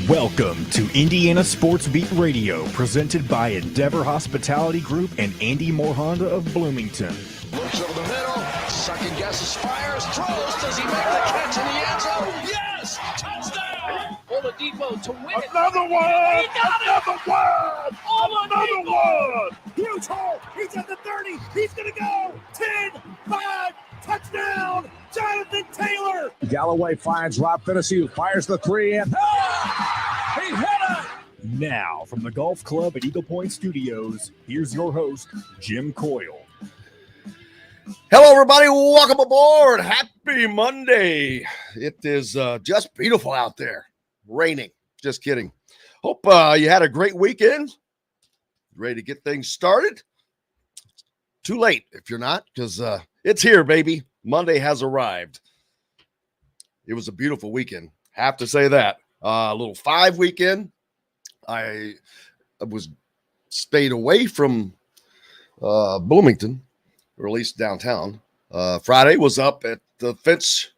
Welcome to Indiana Sports Beat Radio, presented by Endeavor Hospitality Group and Andy Morhonda of Bloomington. Looks over the middle, second guesses, fires, throws. Does he make the catch in the end zone? Yes! Touchdown! Oladipo to win it. Another one! He got Another one! Oladipo! Another one! Huge hole! He's at the 30! He's gonna go! 10, 5, touchdown! Jonathan Taylor! Galloway finds Rob Finnessy, fires the three, and He hit it! Now, from the Golf Club at Eagle Point Studios, here's your host, Jim Coyle. Hello, everybody. Welcome aboard. Happy Monday. It is just beautiful out there. Raining. Just kidding. Hope you had a great weekend. Ready to get things started? Too late if you're not, because it's here, baby. Monday has arrived. It was a beautiful weekend. Have to say that. A little 5 weekend. I was stayed away from Bloomington, or at least downtown. Friday was up at the Finch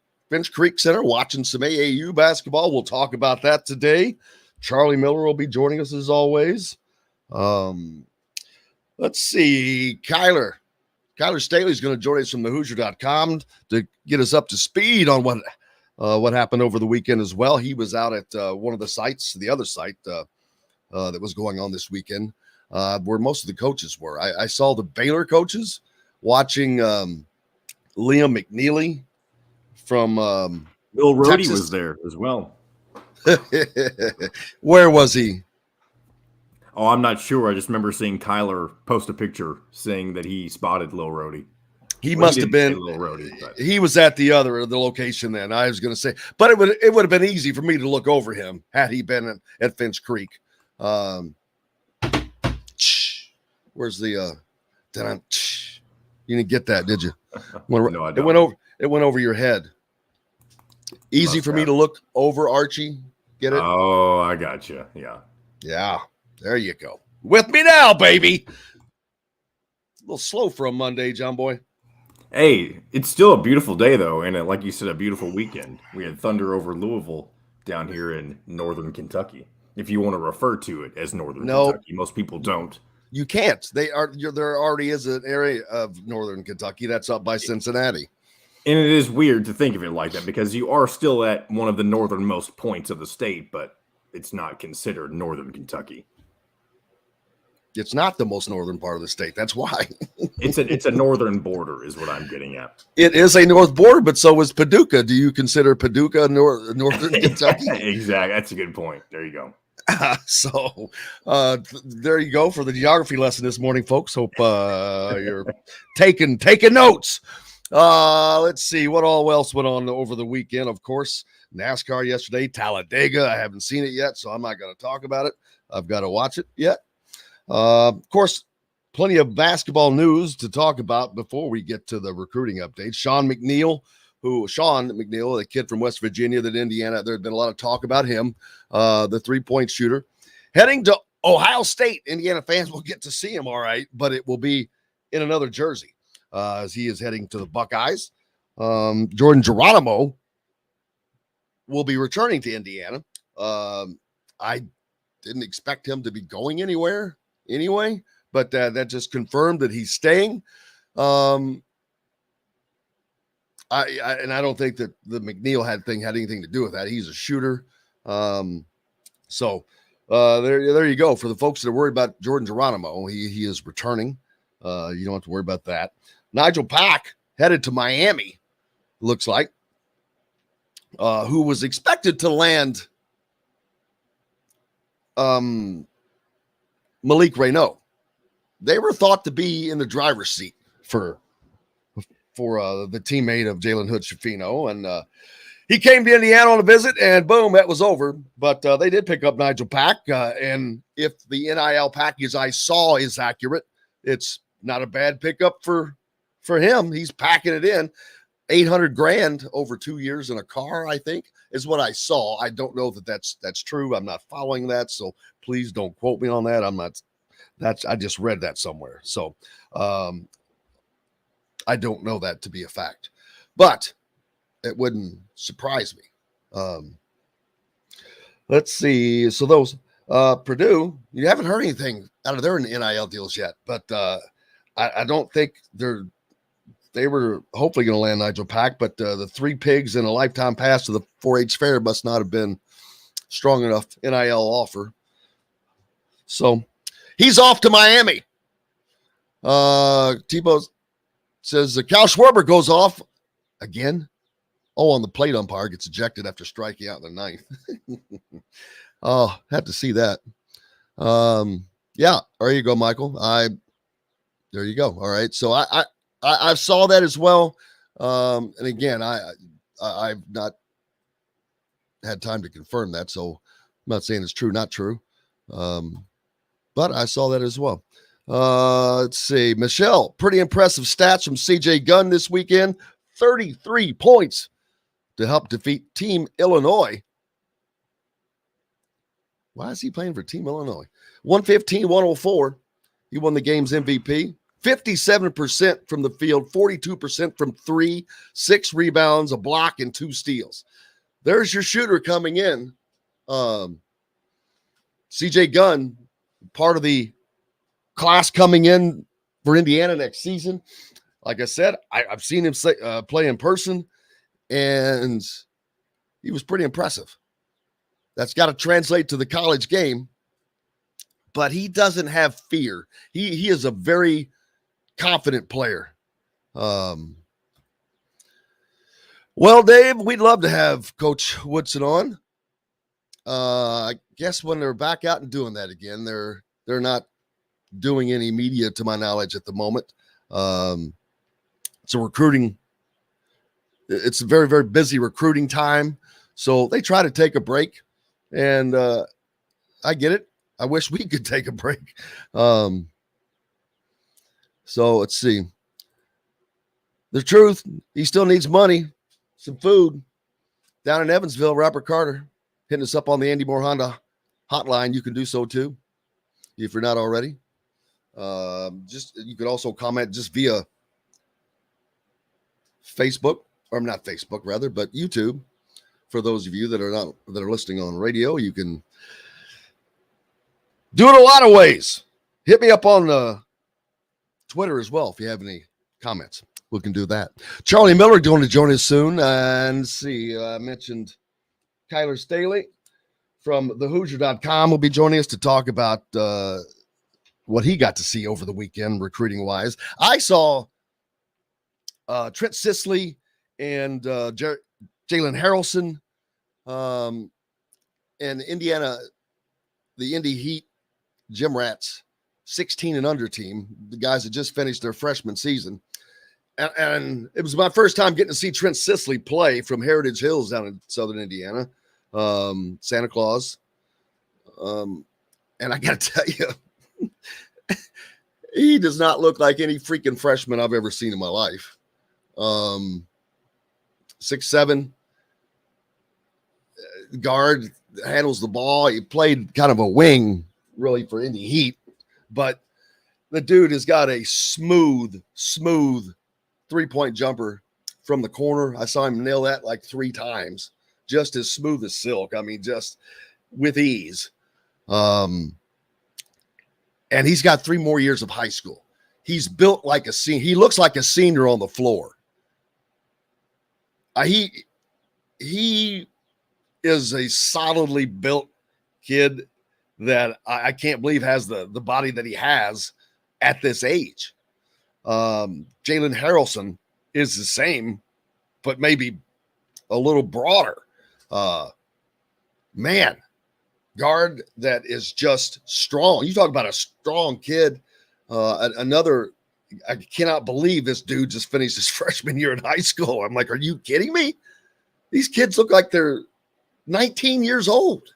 Creek Center watching some AAU basketball. We'll talk about that today. Charlie Miller will be joining us as always. Let's see. Kyler Staley is going to join us from thehoosier.com to get us up to speed on what happened over the weekend as well. He was out at one of the sites, the other site that was going on this weekend, where most of the coaches were. I saw the Baylor coaches watching Liam McNeely from Will Rhodey Texas. was there as well. Where was he? Oh, I'm not sure. I just remember seeing Kyler post a picture saying that he spotted Lil Rhodey. He must have been. Lil Rhodey, but He was at the location then. I was going to say, but it would have been easy for me to look over him had he been at Finch Creek. Where's the? You didn't get that, did you? No, I It don't. went over your head. Easy for me to look over, Archie. Get it? Oh, I got you. Yeah. Yeah. There you go. With me now, baby. A little slow for a Monday, John boy. Hey, it's still a beautiful day though, and like you said, a beautiful weekend. We had thunder over Louisville down here in northern Kentucky. If you want to refer to it as northern Kentucky, most people don't. You can't. There already is an area of northern Kentucky that's up by Cincinnati. And it is weird to think of it like that because you are still at one of the northernmost points of the state, but it's not considered northern Kentucky. It's not the most northern part of the state. That's why. It's a northern border is what I'm getting at. It is a north border, but so is Paducah. Do you consider Paducah northern Kentucky? Exactly. That's a good point. There you go. So there you go for the geography lesson this morning, folks. Hope you're taking notes. Let's see what all else went on over the weekend. Of course, NASCAR yesterday, Talladega. I haven't seen it yet, so I'm not going to talk about it. I've got to watch it yet. Of course, plenty of basketball news to talk about before we get to the recruiting update. Sean McNeil, the kid from West Virginia that Indiana, there had been a lot of talk about him, the three-point shooter, heading to Ohio State. Indiana fans will get to see him, all right, but it will be in another jersey as he is heading to the Buckeyes. Jordan Geronimo will be returning to Indiana. I didn't expect him to be going anywhere anyway, but that just confirmed that he's staying. I don't think that the McNeil had anything to do with that. He's a shooter. So there you go. For the folks that are worried about Jordan Geronimo, he is returning. You don't have to worry about that. Nigel Pack headed to Miami, looks like, who was expected to land Malik Renaud. They were thought to be in the driver's seat for the teammate of Jalen Hood-Schifino, and he came to Indiana on a visit, and boom, that was over. But they did pick up Nigel Pack, and if the NIL package I saw is accurate, it's not a bad pickup for him. He's packing it in. $800,000 over 2 years in a car, I think, is what I saw. I don't know that that's true. I'm not following that, so please don't quote me on that. I just read that somewhere. So I don't know that to be a fact, but it wouldn't surprise me. Let's see. So those Purdue, you haven't heard anything out of their NIL deals yet, but I don't think they were hopefully going to land Nigel Pack, but the 3 pigs and a lifetime pass to the 4-H fair must not have been strong enough NIL offer. So he's off to Miami. Tebow says Cal Schwarber goes off again. Oh, on the plate umpire gets ejected after striking out in the 9th. Oh, had to see that. Yeah, there you go, Michael. There you go. All right. So I saw that as well. And again, I've not had time to confirm that, so I'm not saying it's true, not true. But I saw that as well. Let's see. Michelle, pretty impressive stats from CJ Gunn this weekend. 33 points to help defeat Team Illinois. Why is he playing for Team Illinois? 115-104. He won the game's MVP. 57% from the field, 42% from 3, 6 rebounds, a block, and 2 steals. There's your shooter coming in. CJ Gunn, part of the class coming in for Indiana next season. Like I said, I've seen him play in person, and he was pretty impressive. That's got to translate to the college game, but he doesn't have fear. He is a very confident player. Well, Dave, we'd love to have Coach Woodson on. I guess when they're back out and doing that again, they're not doing any media to my knowledge at the moment. So recruiting, it's a very, very busy recruiting time. So they try to take a break, and I get it. I wish we could take a break. So let's see. The truth, he still needs money, some food. Down in Evansville, Robert Carter hitting us up on the Andy Moore Honda hotline. You can do so too, if you're not already. You could also comment just via Facebook, or not Facebook rather, but YouTube. For those of you that are listening on radio, you can do it a lot of ways. Hit me up on Twitter as well if you have any comments. We can do that. Charlie Miller going to join us soon. And see, I mentioned Kyler Staley from thehoosier.com will be joining us to talk about what he got to see over the weekend recruiting-wise. I saw Trent Sisley and Jalen Harrelson and Indiana, the Indy Heat Gym Rats 16 and under team, the guys that just finished their freshman season. And it was my first time getting to see Trent Sisley play from Heritage Hills down in southern Indiana, Santa Claus. And I got to tell you, he does not look like any freaking freshman I've ever seen in my life. 6'7", guard, handles the ball. He played kind of a wing, really, for Indy Heat. But the dude has got a smooth three-point jumper from the corner. I saw him nail that like 3 times, just as smooth as silk. I mean, just with ease. And he's got 3 more years of high school. He's built like a senior. He looks like a senior on the floor. He is a solidly built kid that I can't believe has the body that he has at this age. Jalen Harrelson is the same, but maybe a little broader. Man, guard that is just strong. You talk about a strong kid. I cannot believe this dude just finished his freshman year in high school. I'm like, are you kidding me? These kids look like they're 19 years old.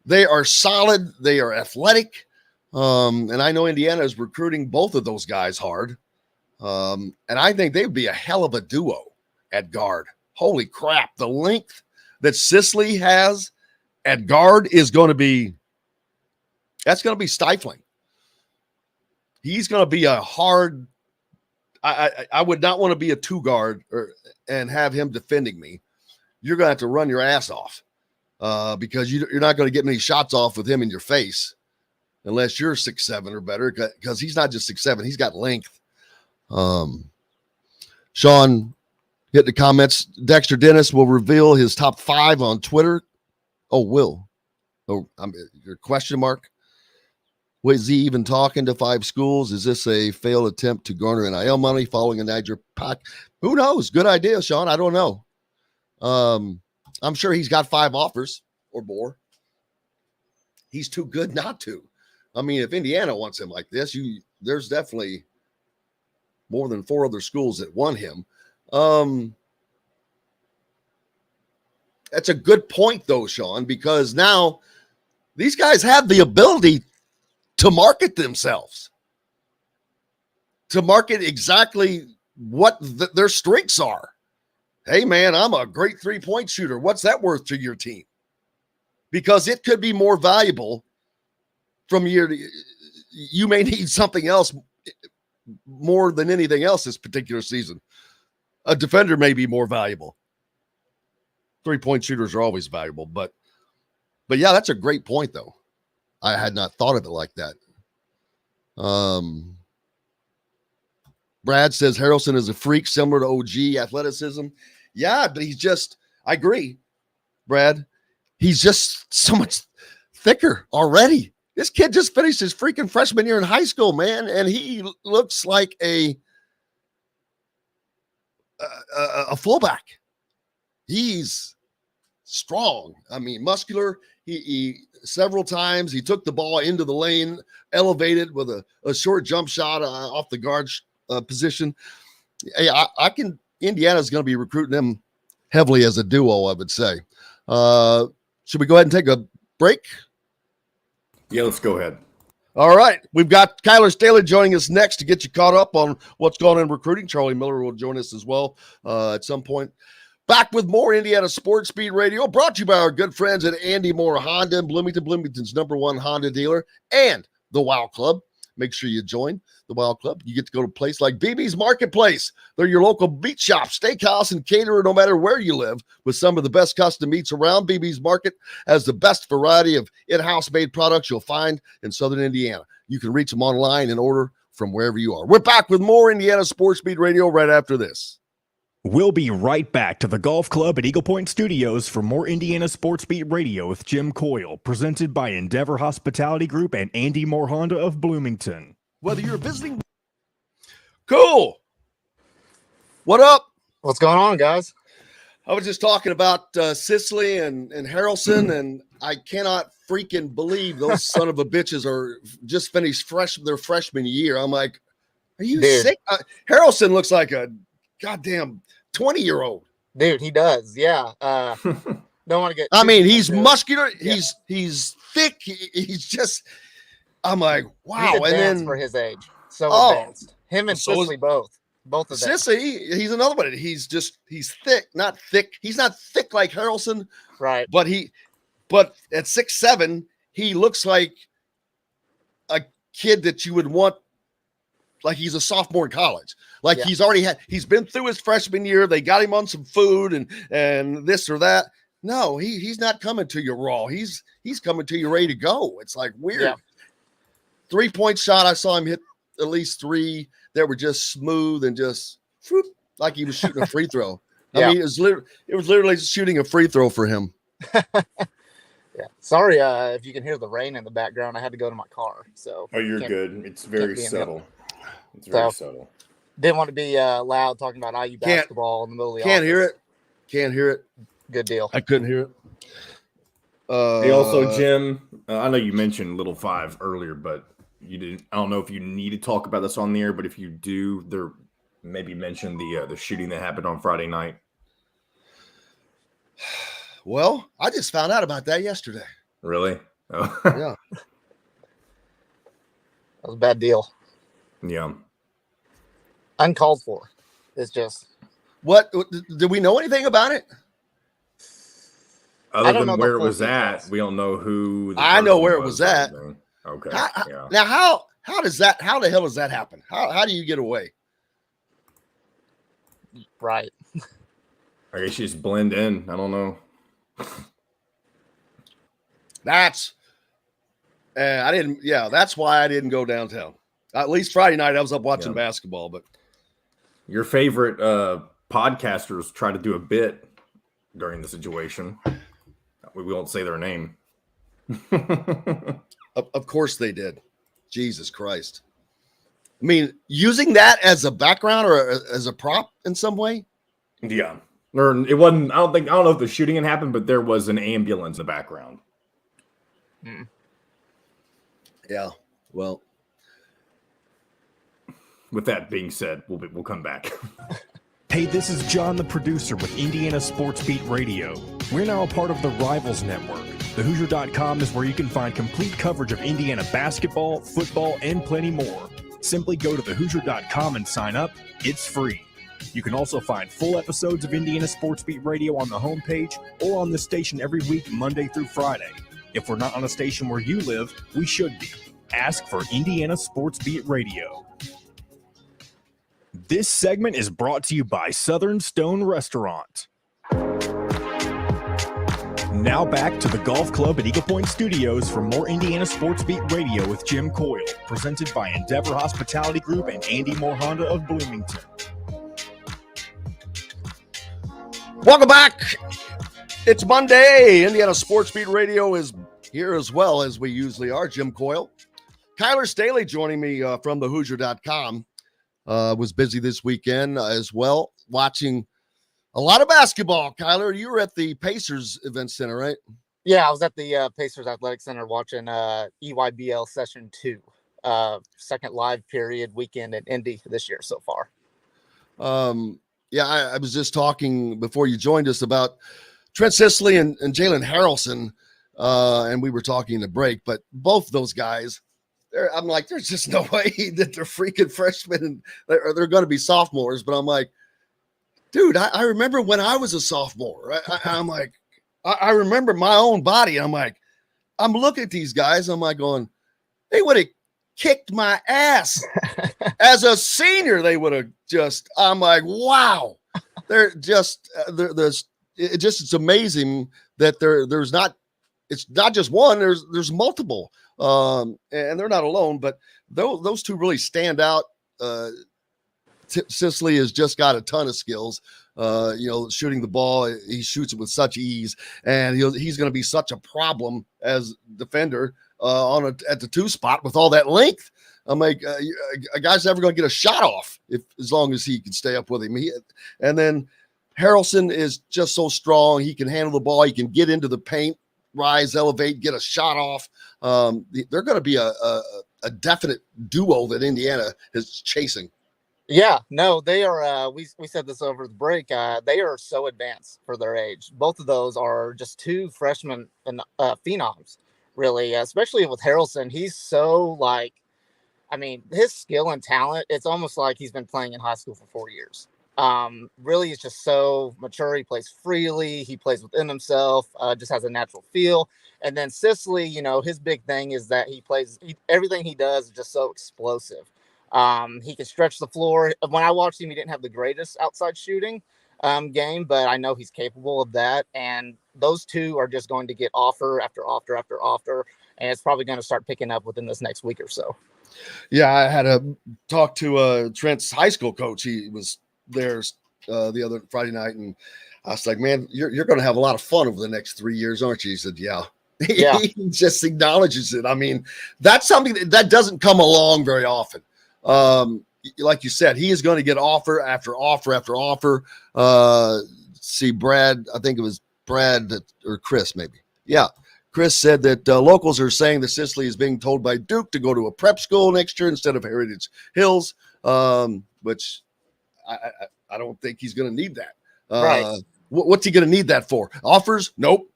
They are solid. They are athletic. And I know Indiana is recruiting both of those guys hard. And I think they would be a hell of a duo at guard. Holy crap. The length that Sisley has at guard is going to be, that's going to be stifling. He's going to be a hard, I would not want to be a 2 guard and have him defending me. You're going to have to run your ass off. because you're not going to get many shots off with him in your face unless you're 6'7" or better, because he's not just 6'7", he's got length. Sean hit the comments. Dexter Dennis will reveal his top 5 on Twitter. Oh, will. Oh, your question mark. Was he even talking to 5 schools? Is this a failed attempt to garner NIL money following a Niger pack? Who knows? Good idea, Sean. I don't know. I'm sure he's got 5 offers or more. He's too good not to. I mean, if Indiana wants him like this, there's definitely more than 4 other schools that want him. That's a good point, though, Sean, because now these guys have the ability to market themselves, to market exactly what their strengths are. Hey, man, I'm a great 3-point shooter. What's that worth to your team? Because it could be more valuable from year to year. You may need something else more than anything else this particular season. A defender may be more valuable. 3-point shooters are always valuable, but yeah, that's a great point, though. I had not thought of it like that. Brad says Harrelson is a freak, similar to OG athleticism. Yeah, but I agree, Brad. He's just so much thicker already. This kid just finished his freaking freshman year in high school, man, and he looks like a fullback. He's strong. I mean, muscular. He several times he took the ball into the lane, elevated with a short jump shot off the guard position. Hey, Indiana's going to be recruiting them heavily as a duo, I would say. Should we go ahead and take a break? Yeah, let's go ahead. All right. We've got Kyler Staley joining us next to get you caught up on what's going on in recruiting. Charlie Miller will join us as well at some point. Back with more Indiana Sports Speed Radio, brought to you by our good friends at Andy Moore Honda in Bloomington, Bloomington's #1 Honda dealer, and the Wow Club. Make sure you join the Wow Club. You get to go to a place like BB's Marketplace. They're your local meat shop, steakhouse, and caterer no matter where you live, with some of the best custom meats around. BB's Market has the best variety of in-house made products you'll find in Southern Indiana. You can reach them online and order from wherever you are. We're back with more Indiana Sports Speed Radio right after this. We'll be right back to the Golf Club at Eagle Point Studios for more Indiana Sports Beat Radio with Jim Coyle, presented by Endeavor Hospitality Group and Andy Moore Honda of Bloomington. Whether you're visiting... Cool. What up? What's going on, guys? I was just talking about Sicily and Harrelson, and I cannot freaking believe those son of a bitches are just finished their freshman year. I'm like, are you sick? Harrelson looks like a goddamn 20-year-old. Dude, he does. Yeah. Don't want to get. I mean, he's muscular. Yeah. He's thick. He's just. I'm like, wow. He's advanced and then for his age, so advanced. Him and Sicily both of them. Sissy, he's another one. He's thick, not thick. He's not thick like Harrelson, right? But at 6'7", he looks like a kid that you would want. Like he's a sophomore in college. Like he's been through his freshman year. They got him on some food and this or that. No, he's not coming to you raw. He's coming to you ready to go. It's like weird. Yeah. 3-point shot. I saw him hit at least 3 that were just smooth and just like he was shooting a free throw. I mean, it was literally shooting a free throw for him. Yeah. Sorry if you can hear the rain in the background. I had to go to my car. So you're good. It's very subtle. It's very subtle. Didn't want to be loud talking about IU basketball in the middle of the Can't hear it. Can't hear it. Good deal. I couldn't hear it. Hey, also, Jim, I know you mentioned Little 5 earlier, but you didn't. I don't know if you need to talk about this on the air, but if you do, there maybe mention the shooting that happened on Friday night. Well, I just found out about that yesterday. Really? Oh. Yeah. That was a bad deal. Yeah. Uncalled for. It's just. What? Did we know anything about it? Other than where it was at, we don't know who. I know where it was at. Okay. Now, how does that? How the hell does that happen? How do you get away? Right. I guess you just blend in. I don't know. That's that's why I didn't go downtown. At least Friday night I was up watching basketball. But your favorite podcasters try to do a bit during the situation. We won't say their name. Of course they did. Jesus Christ. I mean, using that as a background or as a prop in some way? Yeah. Or it wasn't, I don't know if the shooting had happened, but there was an ambulance in the background. Yeah. Well, with that being said, we'll come back. Hey, this is John, the producer with Indiana Sports Beat Radio. We're now a part of the Rivals Network. TheHoosier.com is where you can find complete coverage of Indiana basketball, football, and plenty more. Simply go to TheHoosier.com and sign up. It's free. You can also find full episodes of Indiana Sports Beat Radio on the homepage or on the station every week, Monday through Friday. If we're not on a station where you live, we should be. Ask for Indiana Sports Beat Radio. This segment is brought to you by Southern Stone Restaurant. Now back to the Golf Club at Eagle Point Studios for more Indiana Sports Beat Radio with Jim Coyle, presented by Endeavor Hospitality Group and Andy Moore Honda of Bloomington. Welcome back. It's Monday. Indiana Sports Beat Radio is here as well as we usually are. Jim Coyle. Kyler Staley joining me from thehoosier.com. Was busy this weekend as well, watching a lot of basketball. Kyler, you were at the Pacers Event Center, right? Yeah, I was at the Pacers Athletic Center watching EYBL Session 2, second live period weekend in Indy this year so far. I was just talking before you joined us about Trent Sicily and Jalen Harrelson, and we were talking in the break, but both those guys, I'm like, there's just no way that they're freaking freshmen and they're going to be sophomores. But I'm like, dude, I remember when I was a sophomore. I'm like, I remember my own body. I'm like, I'm looking at these guys. I'm like going, they would have kicked my ass as a senior. They would have just, I'm like, wow. They're just, it's amazing that there's not, it's not just one, there's multiple. And they're not alone, but those two really stand out. Sicily has just got a ton of skills. Shooting the ball, he shoots it with such ease, and he's going to be such a problem as defender at the 2 spot with all that length. I'm like, a guy's never going to get a shot off as long as he can stay up with him. And then Harrelson is just so strong. He can handle the ball. He can get into the paint, rise, elevate, get a shot off. They're going to be a definite duo that Indiana is chasing. Yeah, no, they are. We said this over the break. They are so advanced for their age. Both of those are just 2 freshmen and phenoms, really. Especially with Harrelson, he's so his skill and talent. It's almost like he's been playing in high school for 4 years. Really, he's just so mature. He plays freely. He plays within himself. Just has a natural feel. And then Sicily, his big thing is that everything he does is just so explosive. He can stretch the floor. When I watched him, he didn't have the greatest outside shooting game, but I know he's capable of that. And those two are just going to get offer after offer after offer, and it's probably going to start picking up within this next week or so. Yeah, I had a talk to Trent's high school coach. He was there the other Friday night, and I was like, man, you're going to have a lot of fun over the next 3 years, aren't you? He said, yeah. He just acknowledges it. I mean, that's something that doesn't come along very often. Like you said, he is going to get offer after offer after offer. See, Brad, I think it was Brad or Chris, maybe. Yeah. Chris said that locals are saying that Sicily is being told by Duke to go to a prep school next year instead of Heritage Hills, which I don't think he's going to need that. Right. What's he going to need that for? Offers? Nope.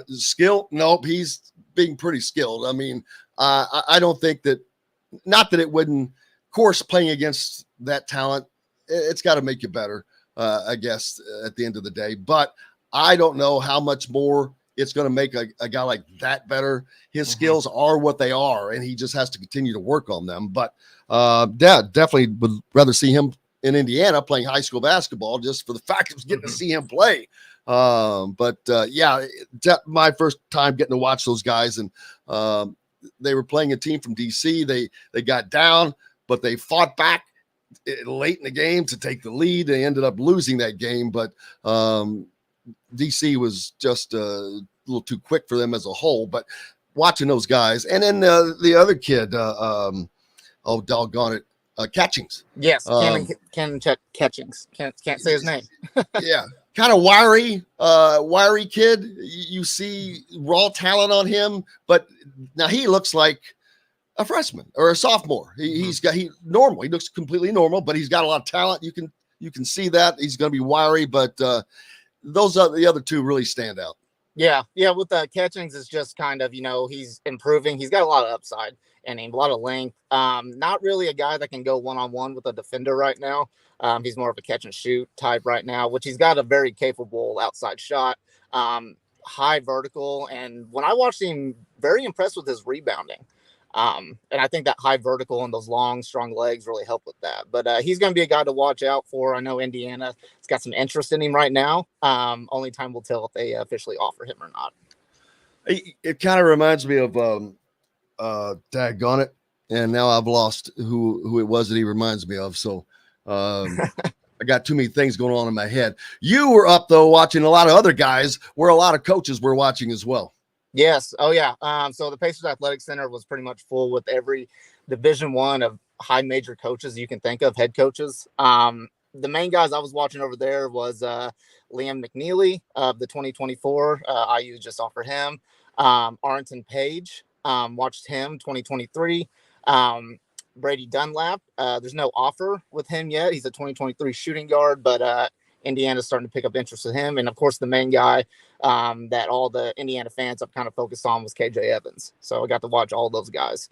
Skill? Nope. He's being pretty skilled. I mean, I don't think that, not that it wouldn't, of course, playing against that talent, it's got to make you better, I guess, at the end of the day. But I don't know how much more it's going to make a guy like that better. His skills are what they are, and he just has to continue to work on them. But definitely would rather see him in Indiana playing high school basketball just for the fact of getting to see him play. My first time getting to watch those guys, and they were playing a team from DC. They got down, but they fought back late in the game to take the lead. They ended up losing that game, but DC was just a little too quick for them as a whole. But watching those guys, and then the other kid, doggone it, Catchings. Yes, Ken Catchings. Can't say his name. Yeah, kind of wiry kid. You see raw talent on him, but now he looks like a freshman or a sophomore. He normal. He looks completely normal, but he's got a lot of talent. You can see that he's going to be wiry, but those are the other two really stand out. Yeah. With Catchings, it's just kind of, he's improving. He's got a lot of upside and a lot of length. Not really a guy that can go one-on-one with a defender right now. He's more of a catch and shoot type right now, which he's got a very capable outside shot, high vertical. And when I watched him, very impressed with his rebounding. And I think that high vertical and those long, strong legs really help with that. But he's going to be a guy to watch out for. I know Indiana has got some interest in him right now. Only time will tell if they officially offer him or not. It kind of reminds me of daggone it. And now I've lost who it was that he reminds me of. So I got too many things going on in my head. You were up, though, watching a lot of other guys where a lot of coaches were watching as well. Yes. Oh, yeah. So the Pacers Athletic Center was pretty much full with every Division I of high major coaches you can think of, head coaches. The main guys I was watching over there was Liam McNeely of the 2024. IU just offered him. Arlington Page, watched him 2023. Brady Dunlap. There's no offer with him yet. He's a 2023 shooting guard, but Indiana's starting to pick up interest in him. And, of course, the main guy that all the Indiana fans have kind of focused on was KJ Evans. So I got to watch all those guys.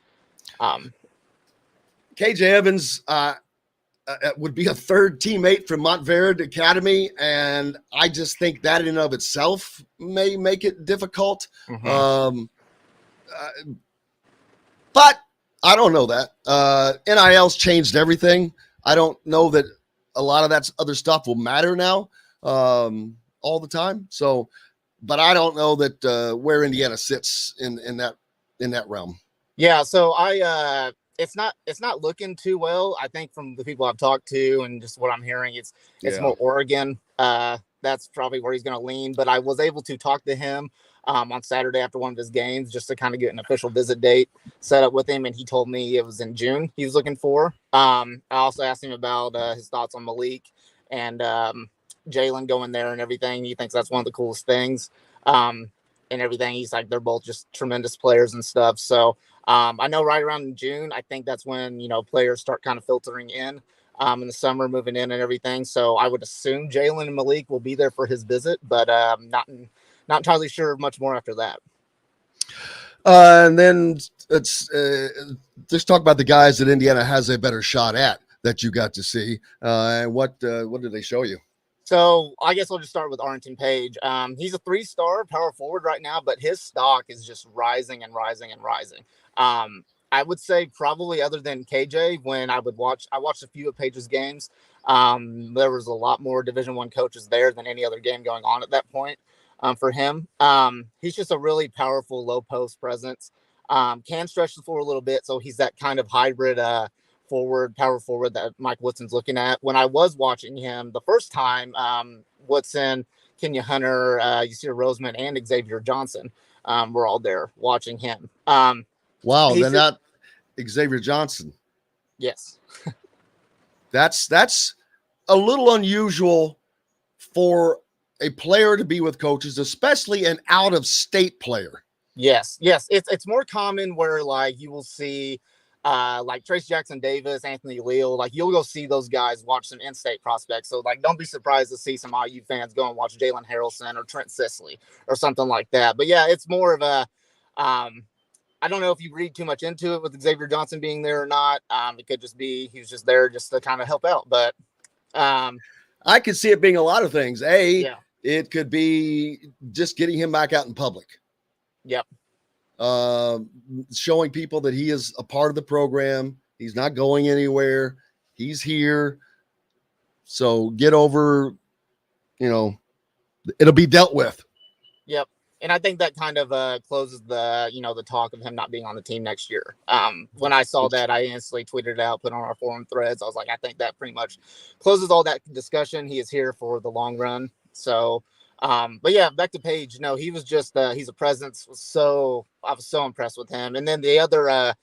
KJ Evans would be a third teammate from Montverde Academy, and I just think that in and of itself may make it difficult. Mm-hmm. But I don't know that. NIL's changed everything. I don't know that a lot of that other stuff will matter now all the time. So, but I don't know that where Indiana sits in that realm. Yeah. So it's not looking too well. I think from the people I've talked to and just what I'm hearing, it's more Oregon. That's probably where he's going to lean. But I was able to talk to him on Saturday after one of his games just to kind of get an official visit date set up with him. And he told me it was in June he was looking for. I also asked him about his thoughts on Malik and Jalen going there and everything. He thinks that's one of the coolest things and everything. He's like, they're both just tremendous players and stuff. So I know right around June, I think that's when, players start kind of filtering in the summer, moving in and everything. So I would assume Jalen and Malik will be there for his visit, but not entirely sure much more after that. And then let's just talk about the guys that Indiana has a better shot at that you got to see. And what did they show you? So I guess I'll just start with Arlington Page. He's a 3-star power forward right now, but his stock is just rising and rising and rising. I would say probably other than KJ, when I watched a few of Page's games. There was a lot more Division I coaches there than any other game going on at that point. For him, he's just a really powerful low post presence. Can stretch the floor a little bit, so he's that kind of hybrid power forward that Mike Woodson's looking at. When I was watching him the first time, Woodson, Kenya Hunter, Yasir Roseman, and Xavier Johnson were all there watching him. Wow, they're not Xavier Johnson. Yes, that's a little unusual for a player to be with coaches, especially an out-of-state player. Yes. It's more common where like you will see like Trace Jackson Davis, Anthony Leal, like you'll go see those guys watch some in-state prospects. So like, don't be surprised to see some IU fans go and watch Jalen Harrelson or Trent Sisley or something like that. But yeah, it's more of a, I don't know if you read too much into it with Xavier Johnson being there or not. It could just be, he was just there just to kind of help out. But I could see it being a lot of things. It could be just getting him back out in public. Yep. Showing people that he is a part of the program. He's not going anywhere. He's here. So get over, it'll be dealt with. Yep. And I think that kind of closes the, the talk of him not being on the team next year. When I saw that, I instantly tweeted it out, put on our forum threads. I was like, I think that pretty much closes all that discussion. He is here for the long run. So, but yeah, back to Page. No, he was just, he's a presence. I was so impressed with him. And then the other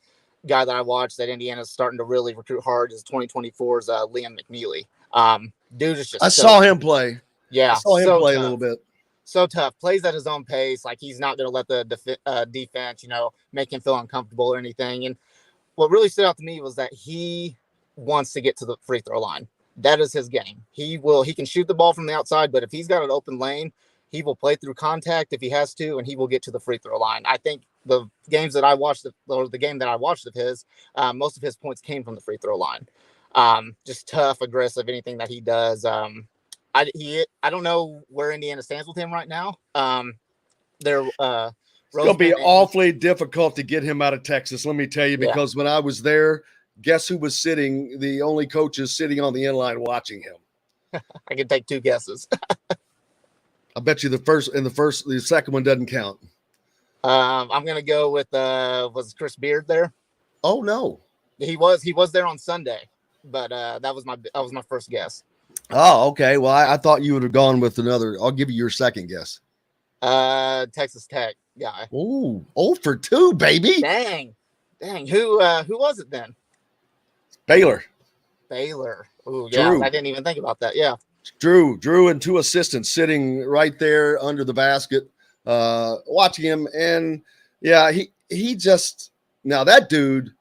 guy that I watched that Indiana's starting to really recruit hard is 2024's Liam McNeely. Dude is just, I saw him play. Yeah. I saw him play tough. a little bit. So tough, plays at his own pace. Like, he's not going to let the defense, make him feel uncomfortable or anything. And what really stood out to me was that he wants to get to the free throw line. That is his game. He can shoot the ball from the outside, but if he's got an open lane, he will play through contact if he has to, and he will get to the free throw line. I think the games that I watched, or the game that I watched of his, most of his points came from the free throw line. Just tough, aggressive, anything that he does. I don't know where Indiana stands with him right now. It's going to be awfully difficult to get him out of Texas, let me tell you, because when I was there, guess who was sitting? The only coaches sitting on the end line watching him. I can take two guesses. I bet you the second one doesn't count. I'm going to go with was Chris Beard there? Oh no, he was there on Sunday, but that was my first guess. Oh, okay. Well, I thought you would have gone with another. I'll give you your second guess. Texas Tech guy. Ooh, 0 for 2, baby. Dang. Who was it then? Baylor. Ooh, yeah. Drew. I didn't even think about that. Yeah. Drew and two assistants sitting right there under the basket, watching him. And yeah, he just, now that dude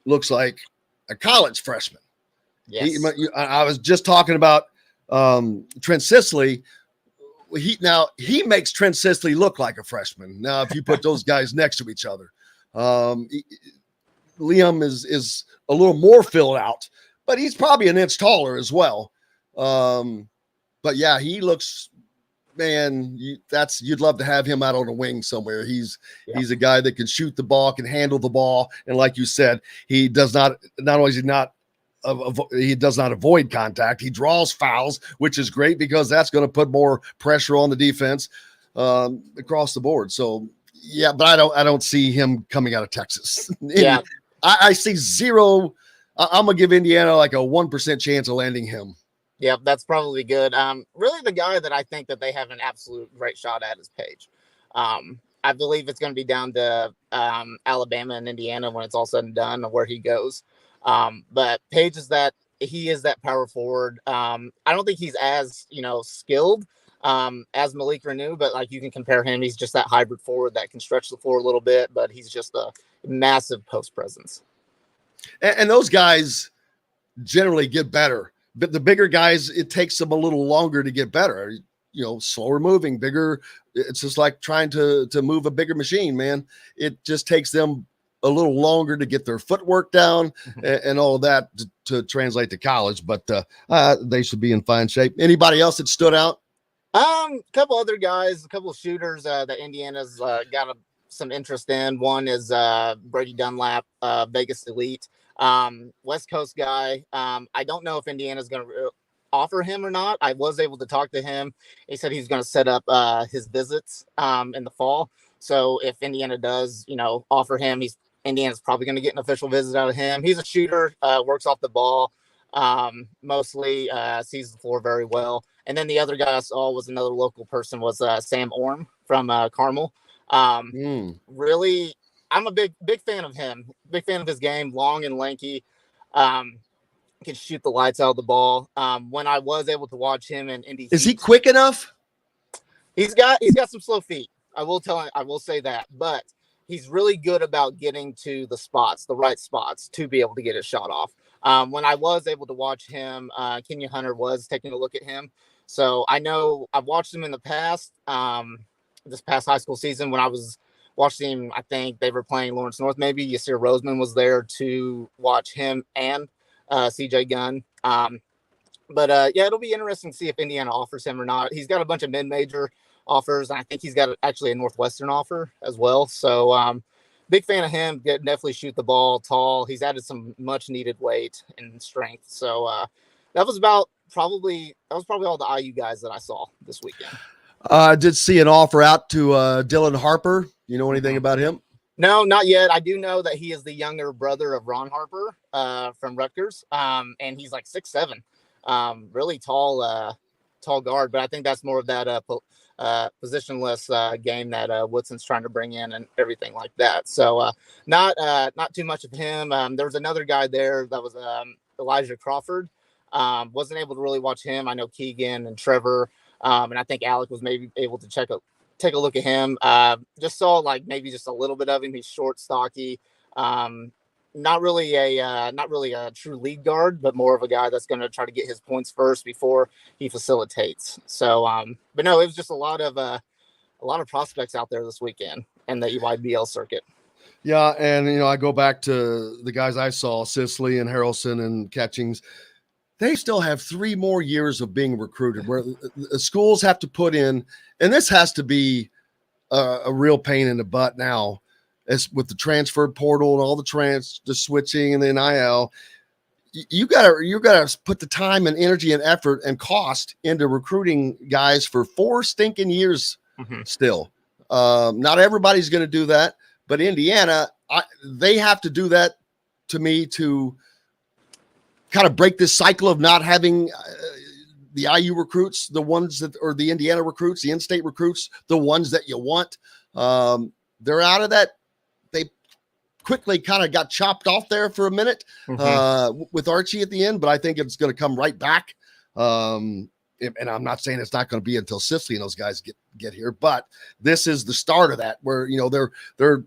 looks like a college freshman. Yes. I was just talking about Trent Sisley. He makes Trent Sisley look like a freshman. Now, if you put those guys next to each other, Liam is a little more filled out, but he's probably an inch taller as well. But yeah, he looks, man, you'd love to have him out on a wing somewhere. He's a guy that can shoot the ball, can handle the ball, and like you said, he does not only is he does not avoid contact. He draws fouls, which is great because that's going to put more pressure on the defense across the board. So yeah, but I don't see him coming out of Texas. Yeah, I see zero. I'm gonna give Indiana like a 1% chance of landing him. Yeah, that's probably good. Really, the guy that I think that they have an absolute great shot at is Page. I believe it's going to be down to Alabama and Indiana when it's all said and done, where he goes. But Page is that power forward. I don't think he's as, skilled as Malik Renew, but like you can compare him. He's just that hybrid forward that can stretch the floor a little bit, but he's just a massive post presence. And those guys generally get better, but the bigger guys, it takes them a little longer to get better. Slower moving, bigger. It's just like trying to move a bigger machine, man. It just takes them a little longer to get their footwork down and all of that to translate to college, but they should be in fine shape. Anybody else that stood out? A couple other guys, a couple of shooters that Indiana's got some interest in. One is Brady Dunlap, Vegas Elite, West Coast guy. I don't know if Indiana's going to offer him or not. I was able to talk to him. He said he's going to set up his visits in the fall. So if Indiana does, offer him, Indiana's probably going to get an official visit out of him. He's a shooter, works off the ball, mostly sees the floor very well. And then the other guy I saw was another local person, was Sam Orm from Carmel. Really, I'm a big fan of him. Big fan of his game, long and lanky. Can shoot the lights out of the ball. When I was able to watch him in Indy, is he quick enough? He's got some slow feet. I will say that, but he's really good about getting to the right spots to be able to get his shot off. When I was able to watch him, Kenya Hunter was taking a look at him. So I know I've watched him in the past, this past high school season when I was watching him. I think they were playing Lawrence North. Maybe Yasir Roseman was there to watch him and CJ Gunn. But it'll be interesting to see if Indiana offers him or not. He's got a bunch of mid-major offers, and I think he's got actually a Northwestern offer as well. So big fan of him. Definitely shoot the ball, tall. He's added some much needed weight and strength. So that was about probably all the IU guys that I saw this weekend. I did see an offer out to Dylan Harper. You know anything about him? No, not yet. I do know that he is the younger brother of Ron Harper from Rutgers, and he's like 6'7", really tall guard. But I think that's more of that positionless game that Woodson's trying to bring in and everything like that. So not too much of him. There was another guy there that was Elijah Crawford. Wasn't able to really watch him. I know Keegan and Trevor, and I think Alec was maybe able to take a look at him. Just saw like maybe just a little bit of him. He's short, stocky, not really a true lead guard, but more of a guy that's going to try to get his points first before he facilitates. So, but no, it was just a lot of prospects out there this weekend in the EYBL circuit. Yeah, and I go back to the guys I saw, Sisley and Harrelson and Catchings. They still have 3 more years of being recruited, where the schools have to put in, and this has to be a real pain in the butt now, as with the transfer portal and all the switching and the NIL. You gotta put the time and energy and effort and cost into recruiting guys for 4 stinking years. Still, not everybody's going to do that, but Indiana, they have to do that to me to kind of break this cycle of not having the IU recruits, the ones that, or the Indiana recruits, the in-state recruits, the ones that you want. They're out of that. They quickly kind of got chopped off there for a minute with Archie at the end, but I think it's going to come right back. And I'm not saying it's not going to be until Sisley and those guys get here, but this is the start of that, where they're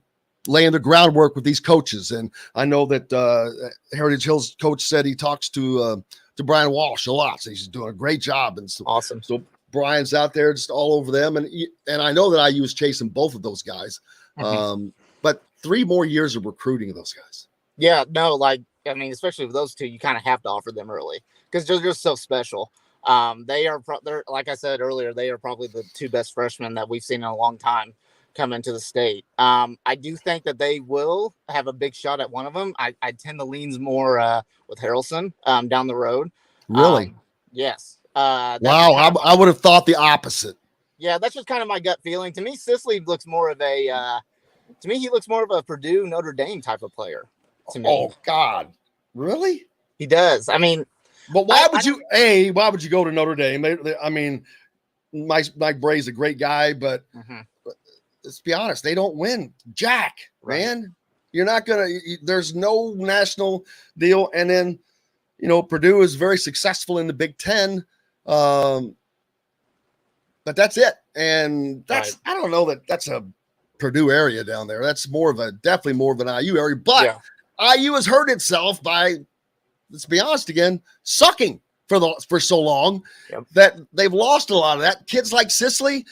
laying the groundwork with these coaches. And I know that Heritage Hills coach said he talks to Brian Walsh a lot, so he's doing a great job. And so, awesome. So Brian's out there just all over them, and I know that IU is chasing both of those guys. But 3 more years of recruiting of those guys. Yeah, no, especially with those two, you kind of have to offer them early because they're just so special. They're like I said earlier, they are probably the 2 best freshmen that we've seen in a long time come into the state. I do think that they will have a big shot at one of them. I tend to lean more with Harrelson down the road. Really? Yes. Wow, I would have thought the opposite. Yeah, that's just kind of my gut feeling. To me, Sisley looks more of he looks more of a Purdue Notre Dame type of player. To me. Oh God, really? He does. I mean, but why would you go to Notre Dame? I mean, Mike Bray's a great guy, but let's be honest, they don't win jack, man. You're not gonna. There's no national deal, and then Purdue is very successful in the Big Ten, but that's it. And that's I don't know that that's a Purdue area down there. That's definitely more of an IU area. But IU has hurt itself by, let's be honest again, sucking for so long that they've lost a lot of that. Kids like Sisley,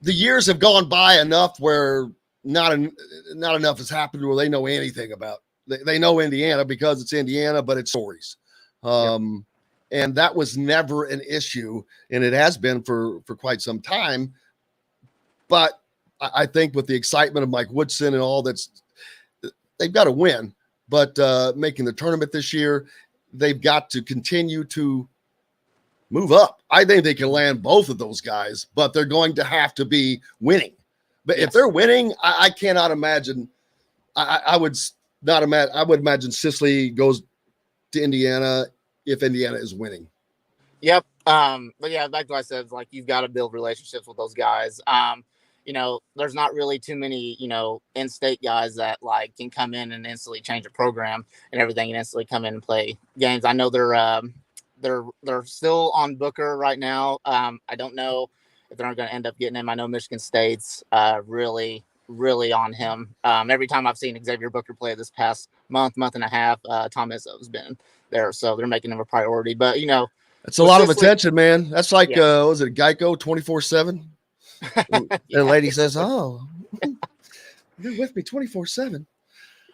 the years have gone by enough where not enough has happened where they know anything about. They know Indiana because it's Indiana, but it's stories. And that was never an issue, and it has been for quite some time. But I think with the excitement of Mike Woodson and all they've got to win. But making the tournament this year, they've got to continue to move up. I think they can land both of those guys, but they're going to have to be winning. But if they're winning, I cannot imagine. I would imagine Sisley goes to Indiana if Indiana is winning. Yep. But yeah, like I said, like you've got to build relationships with those guys. There's not really too many, in-state guys that can come in and instantly change a program and everything and instantly come in and play games. I know they're still on Booker right now. I don't know if they're going to end up getting him. I know Michigan State's really on him. Every time I've seen Xavier Booker play this past month and a half, Tom Izzo's been there, so they're making him a priority. But it's a lot of attention, man. That's like was it Geico 24/7? And the lady says, "Oh, you're with me 24/7."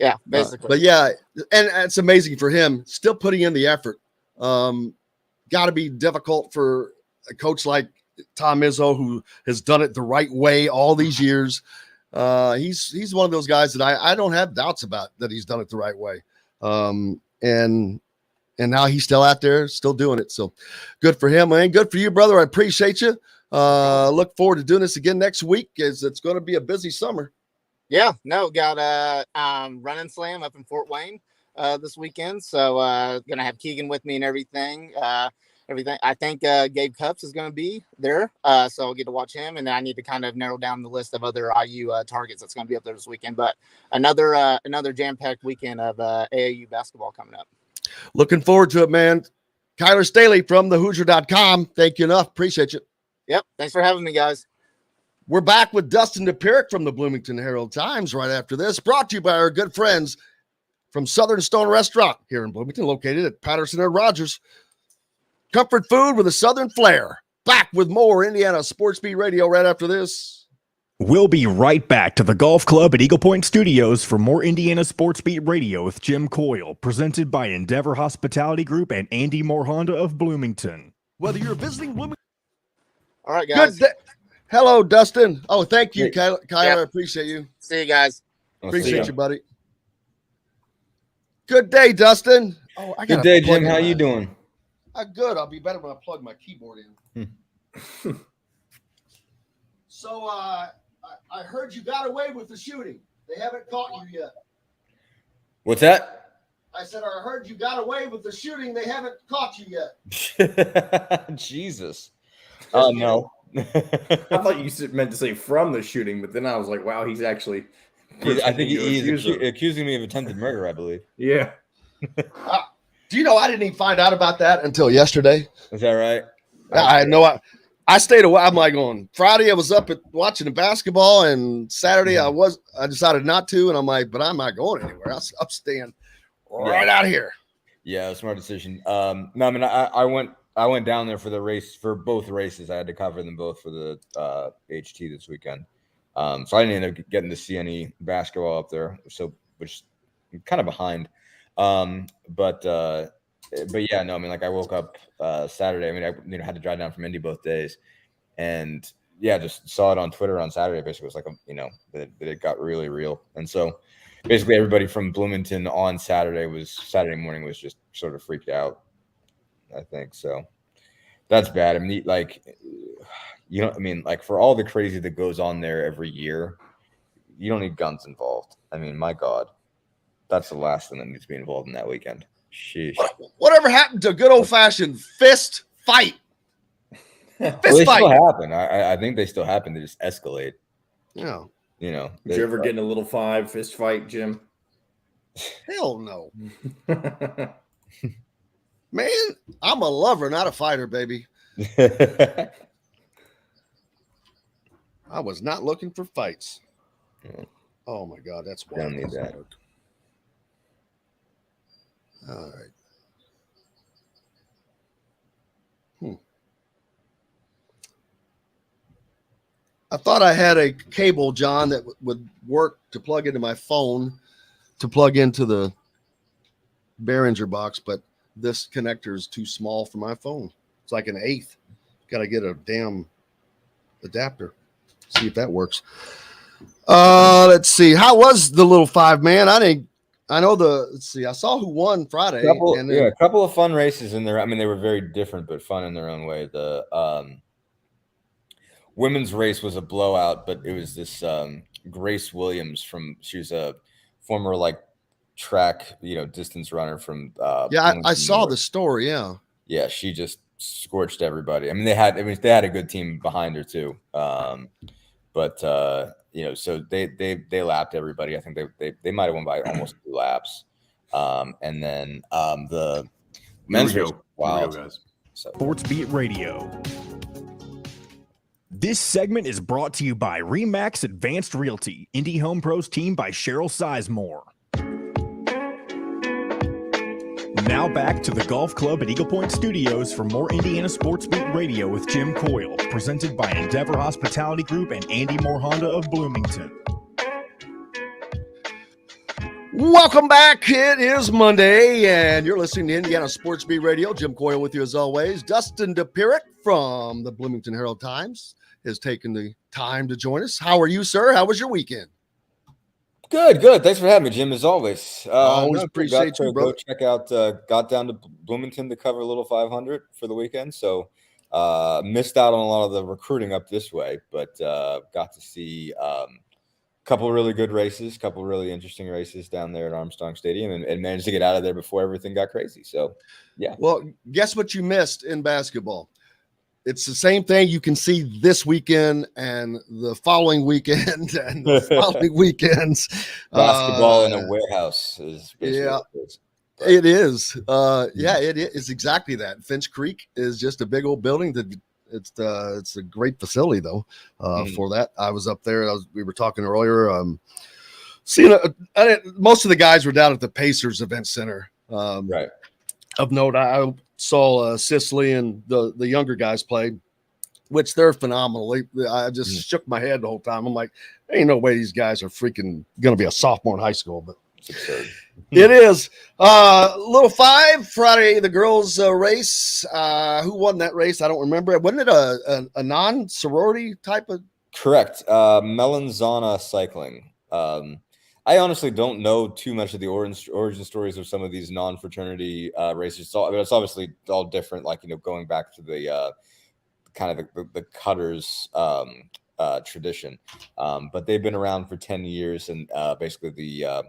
Yeah, basically. But yeah, and it's amazing for him still putting in the effort. Got to be difficult for a coach like Tom Izzo, who has done it the right way all these years. He's one of those guys that I don't have doubts about that he's done it the right way. And And now he's still out there, still doing it. So good for him, man. Good for you, brother. I appreciate you. Look forward to doing this again next week, as it's going to be a busy summer. Yeah, no, got a running slam up in Fort Wayne this weekend. So gonna have Keegan with me and everything. I think Gabe Cups is gonna be there. So I'll get to watch him, and then I need to kind of narrow down the list of other IU targets that's gonna be up there this weekend. But another jam-packed weekend of AAU basketball coming up. Looking forward to it, man. Kyler Staley from thehoosier.com. Thank you enough. Appreciate you. Yep. Thanks for having me, guys. We're back with Dustin Dopirak from the Bloomington Herald-Times right after this. Brought to you by our good friends from Southern Stone Restaurant here in Bloomington, located at Patterson and Rogers. Comfort food with a Southern flair. Back with more Indiana Sports Beat Radio right after this. We'll be right back to the Golf Club at Eagle Point Studios for more Indiana Sports Beat Radio with Jim Coyle, presented by Endeavor Hospitality Group and Andy Moore Honda of Bloomington. Whether you're visiting Bloomington. All right, guys. Good day. Hello, Dustin. Oh, thank you, Kyler. Yeah. I appreciate you. See you guys. Appreciate you, buddy. Good day, Dustin. Oh, Good day, Jim. How you doing? Good. I'll be better when I plug my keyboard in. So, I heard you got away with the shooting. They haven't caught you yet. What's that? I said, I heard you got away with the shooting. They haven't caught you yet. Jesus. Oh, no. I thought you meant to say from the shooting, but then I was like, wow, he's actually. I think he's accusing me of attempted murder, I believe. Yeah. Do you know I didn't even find out about that until yesterday? Is that right? I know. I stayed away. I'm like on Friday, I was up at watching the basketball, and Saturday I decided not to, and I'm like, but I'm not going anywhere. I'm staying right out here. Yeah, smart decision. No, I mean, I went down there for the race, for both races. I had to cover them both for the HT this weekend. So I didn't end up getting to see any basketball up there, which I'm kind of behind. But yeah, no, I mean, like I woke up Saturday. I mean, I had to drive down from Indy both days, and yeah, just saw it on Twitter on Saturday. Basically, it was like that it got really real, and so basically everybody from Bloomington on Saturday morning was just sort of freaked out. I think so. That's bad. I mean, like, I mean, like for all the crazy that goes on there every year, you don't need guns involved. I mean, my God, that's the last thing that needs to be involved in that weekend. Sheesh. Whatever happened to good old fashioned fist fight? Well, they still happen. I think they still happen. They just escalate. Yeah. Did you ever get in a little fist fight, Jim? Hell no. Man, I'm a lover, not a fighter, baby. I was not looking for fights. Oh my God, that's why. Don't need that. All right. I thought I had a cable, John, that would work to plug into my phone, to plug into the Behringer box, but this connector is too small for my phone. It's like an eighth. Got to get a damn adapter. See if that works. Let's see. How was the little 5-man? Let's see. I saw who won Friday. A couple of fun races in there. I mean, they were very different, but fun in their own way. The women's race was a blowout, but it was this Grace Williams she's a former track, distance runner from. I saw the story. Yeah. Yeah. She just scorched everybody. I mean, they had a good team behind her too. But so they lapped everybody. I think they might have won by almost 2 laps. And then the men's race, wild. Sports Beat Radio. This segment is brought to you by Remax Advanced Realty, Indy Home Pros team by Cheryl Sizemore. Now back to the Golf Club at Eagle Point Studios for more Indiana Sports Beat Radio with Jim Coyle, presented by Endeavor Hospitality Group and Andy Moore Honda of Bloomington. Welcome back. It is Monday, and you're listening to Indiana Sports Beat Radio. Jim Coyle with you as always. Dustin Dopirak from the Bloomington Herald-Times has taken the time to join us. How are you, sir? How was your weekend? Good. Thanks for having me, Jim. As always, Always appreciate you, bro. Go check out. Got down to Bloomington to cover a little 500 for the weekend, so missed out on a lot of the recruiting up this way, but got to see a couple of really good races, couple of really interesting races down there at Armstrong Stadium, and managed to get out of there before everything got crazy. So, yeah. Well, guess what you missed in basketball? It's the same thing you can see this weekend and the following weekend and the following weekends. Basketball in a warehouse is basically what it is. It is. Yeah, it is exactly that. Finch Creek is just a big old building. It's a great facility though. For that, I was up there. We were talking earlier. Seeing most of the guys were down at the Pacers Event Center. Right. Of note, I saw Sicily and the younger guys play, which they're phenomenal. I just shook my head the whole time. I'm like, ain't no way these guys are freaking going to be a sophomore in high school, but it's absurd. It is. Little 5 Friday, the girls race. Who won that race? I don't remember. Wasn't it a non-sorority type of? Correct. Melanzana Cycling. I honestly don't know too much of the origin stories of some of these non-fraternity races. It's obviously all different, like, going back to the kind of the Cutters tradition. But they've been around for 10 years, and basically the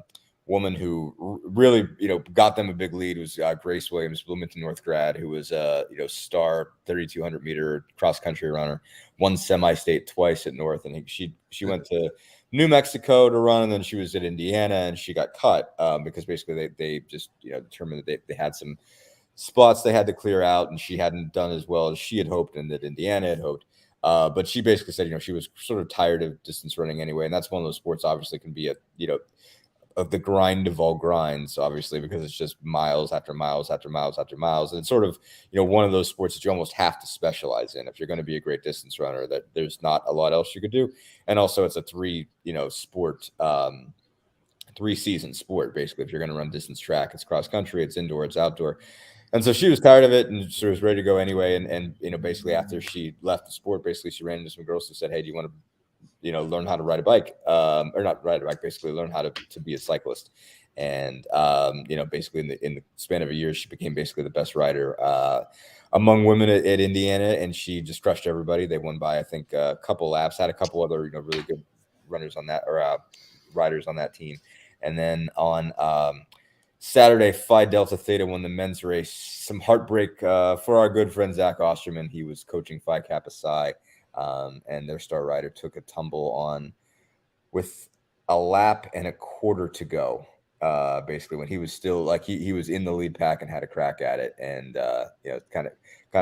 woman who really, got them a big lead was Grace Williams, Bloomington North grad, who was a, star 3,200 meter cross country runner, won semi-state twice at North. And she went to New Mexico to run, and then she was at Indiana, and she got cut because basically they just, determined that they had some spots they had to clear out, and she hadn't done as well as she had hoped and that Indiana had hoped. But she basically said, she was sort of tired of distance running anyway. And that's one of those sports obviously can be of the grind of all grinds, obviously, because it's just miles after miles after miles after miles. And it's sort of, one of those sports that you almost have to specialize in if you're going to be a great distance runner, that there's not a lot else you could do. And also it's a 3-season sport, basically. If you're going to run distance track, it's cross country, it's indoor, it's outdoor. And so she was tired of it and she was ready to go anyway. And basically after she left the sport, basically she ran into some girls who said, hey, do you want to, learn how to ride a bike, or not ride a bike, basically learn how to be a cyclist. And, basically in the span of a year, she became basically the best rider among women at Indiana. And she just crushed everybody. They won by, I think, a couple laps, had a couple other, really good runners on that, or riders on that team. And then on Saturday, Phi Delta Theta won the men's race. Some heartbreak for our good friend Zach Osterman. He was coaching Phi Kappa Psi. And their star rider took a tumble on with a lap and a quarter to go. Basically, when he was still he was in the lead pack and had a crack at it, and kind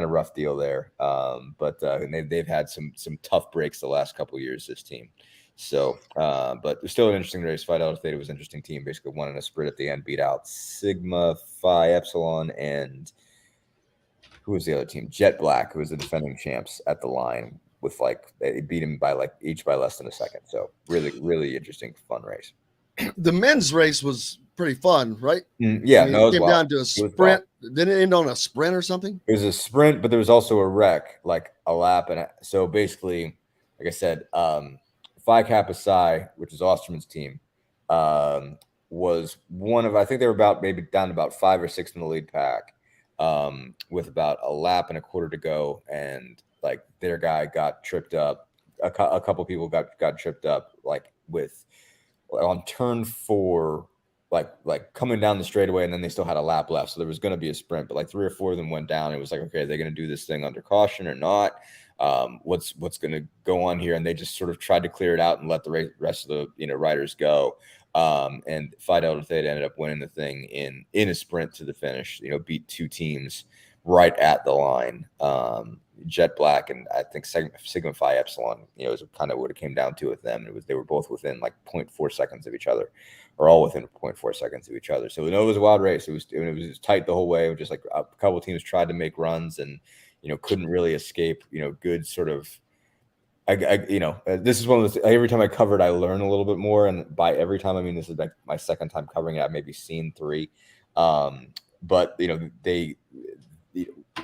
of rough deal there. But they've had some tough breaks the last couple of years, this team. So, but it was still an interesting race. Phi Delta Theta was an interesting team. Basically, won in a sprint at the end, beat out Sigma Phi Epsilon and who was the other team? Jet Black, who was the defending champs at the line. With they beat him by each by less than a second. So really, really interesting, fun race. The men's race was pretty fun, right? Yeah, it came down to a sprint. Didn't it end on a sprint or something? It was a sprint, but there was also a wreck, like a lap. So basically, like I said, Phi Kappa Psi, which is Osterman's team, was one of, I think they were about maybe down to about 5 or 6 in the lead pack, with about a lap and a quarter to go, and their guy got tripped up. A couple people got tripped up, on turn 4, coming down the straightaway, and then they still had a lap left. So there was going to be a sprint, but 3 or 4 of them went down. It was okay, are they going to do this thing under caution or not? What's going to go on here? And they just sort of tried to clear it out and let the rest of the riders go. And Phi Delta Theta ended up winning the thing in a sprint to the finish. Beat 2 teams right at the line. Jet Black and I think Sigma Phi Epsilon, is kind of what it came down to with them. They were both within 0.4 seconds of each other, or all within 0.4 seconds of each other. So it was a wild race. It was tight the whole way. It was just a couple of teams tried to make runs and couldn't really escape. Good sort of. This is one of those. Every time I covered, I learn a little bit more, and by every time I mean this is my second time covering it. I've maybe seen 3, but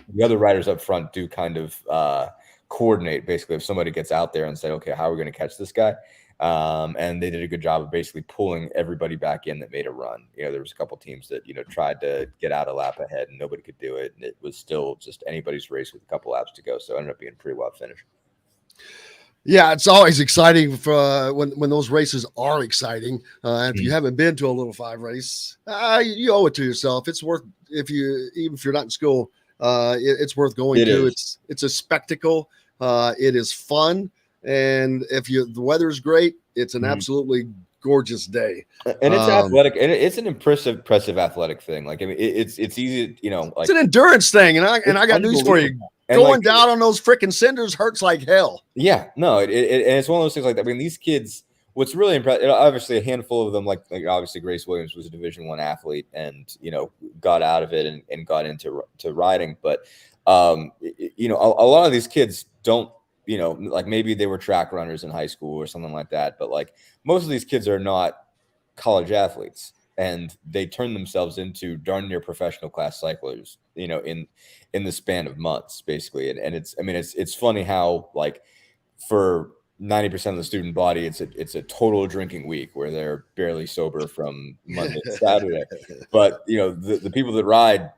the other riders up front do kind of coordinate basically if somebody gets out there and say, okay, how are we going to catch this guy? And they did a good job of basically pulling everybody back in that made a run. There was a couple teams that, tried to get out a lap ahead and nobody could do it. And it was still just anybody's race with a couple laps to go. So it ended up being a pretty wild finish. Yeah, it's always exciting for when those races are exciting. And if you haven't been to a Little 5 race, you owe it to yourself. It's worth even if you're not in school, it's worth going to. It's a spectacle. It is fun, and the weather's great, it's an absolutely gorgeous day. And it's athletic, and it's an impressive athletic thing. Like, I mean, it's easy, like it's an endurance thing, and I got news for you. And going down on those freaking cinders hurts like hell. Yeah, no, and it's one of those things like that. I mean, these kids, what's really impressive, obviously a handful of them, like obviously Grace Williams was a Division I athlete and, got out of it and got into riding. But, a lot of these kids don't, like maybe they were track runners in high school or something like that. But like most of these kids are not college athletes. And they turn themselves into darn near professional class cyclers, in the span of months, basically. And it's funny how, like, for 90% of the student body, it's a total drinking week where they're barely sober from Monday to Saturday. But the people that ride,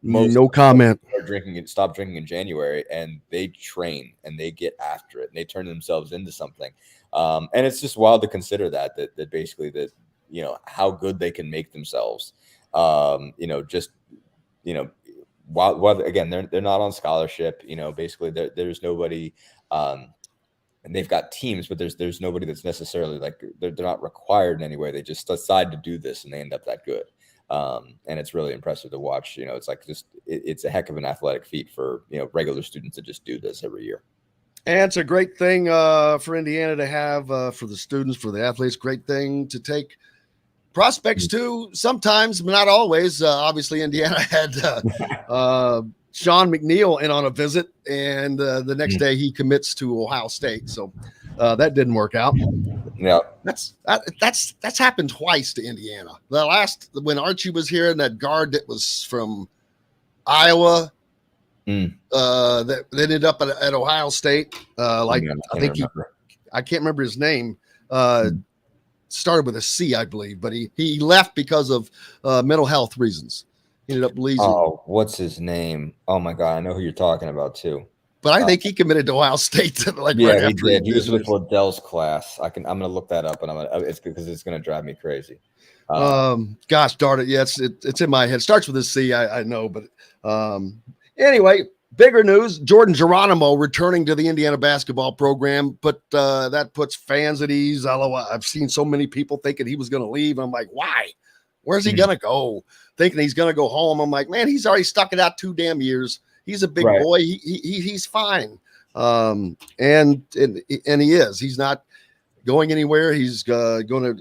most no comment are stop drinking in January, and they train and they get after it and they turn themselves into something. And it's just wild to consider that basically that. How good they can make themselves. While again, they're not on scholarship, basically there's nobody, and they've got teams, but there's nobody that's necessarily like, they're not required in any way. They just decide to do this and they end up that good. And it's really impressive to watch. It's like it's a heck of an athletic feat for, regular students to just do this every year. And it's a great thing for Indiana to have for the students, for the athletes, great thing to take prospects too, sometimes, but not always. Obviously, Indiana had Sean McNeil in on a visit, and the next day he commits to Ohio State. So that didn't work out. Yeah, that's happened twice to Indiana. The last when Archie was here, and that guard that was from Iowa, that ended up at Ohio State. I can't remember his name. Started with a C, I believe, but he left because of mental health reasons. He ended up leaving. Oh, what's his name? Oh my God, I know who you're talking about too. But I think he committed to Ohio State. Yeah, he did. He was with Waddell's class. I'm gonna look that up, and it's because it's gonna drive me crazy. Gosh darn it! Yeah, it's in my head. It starts with a C. I know, but anyway. Bigger news, Jordan Geronimo returning to the Indiana basketball program, but that puts fans at ease. I've seen so many people thinking he was going to leave. I'm like, why? Where's he going to go? Thinking he's going to go home. I'm like, man, he's already stuck it out 2 damn years. He's a big boy. He's fine. And he is. He's not going anywhere. He's going to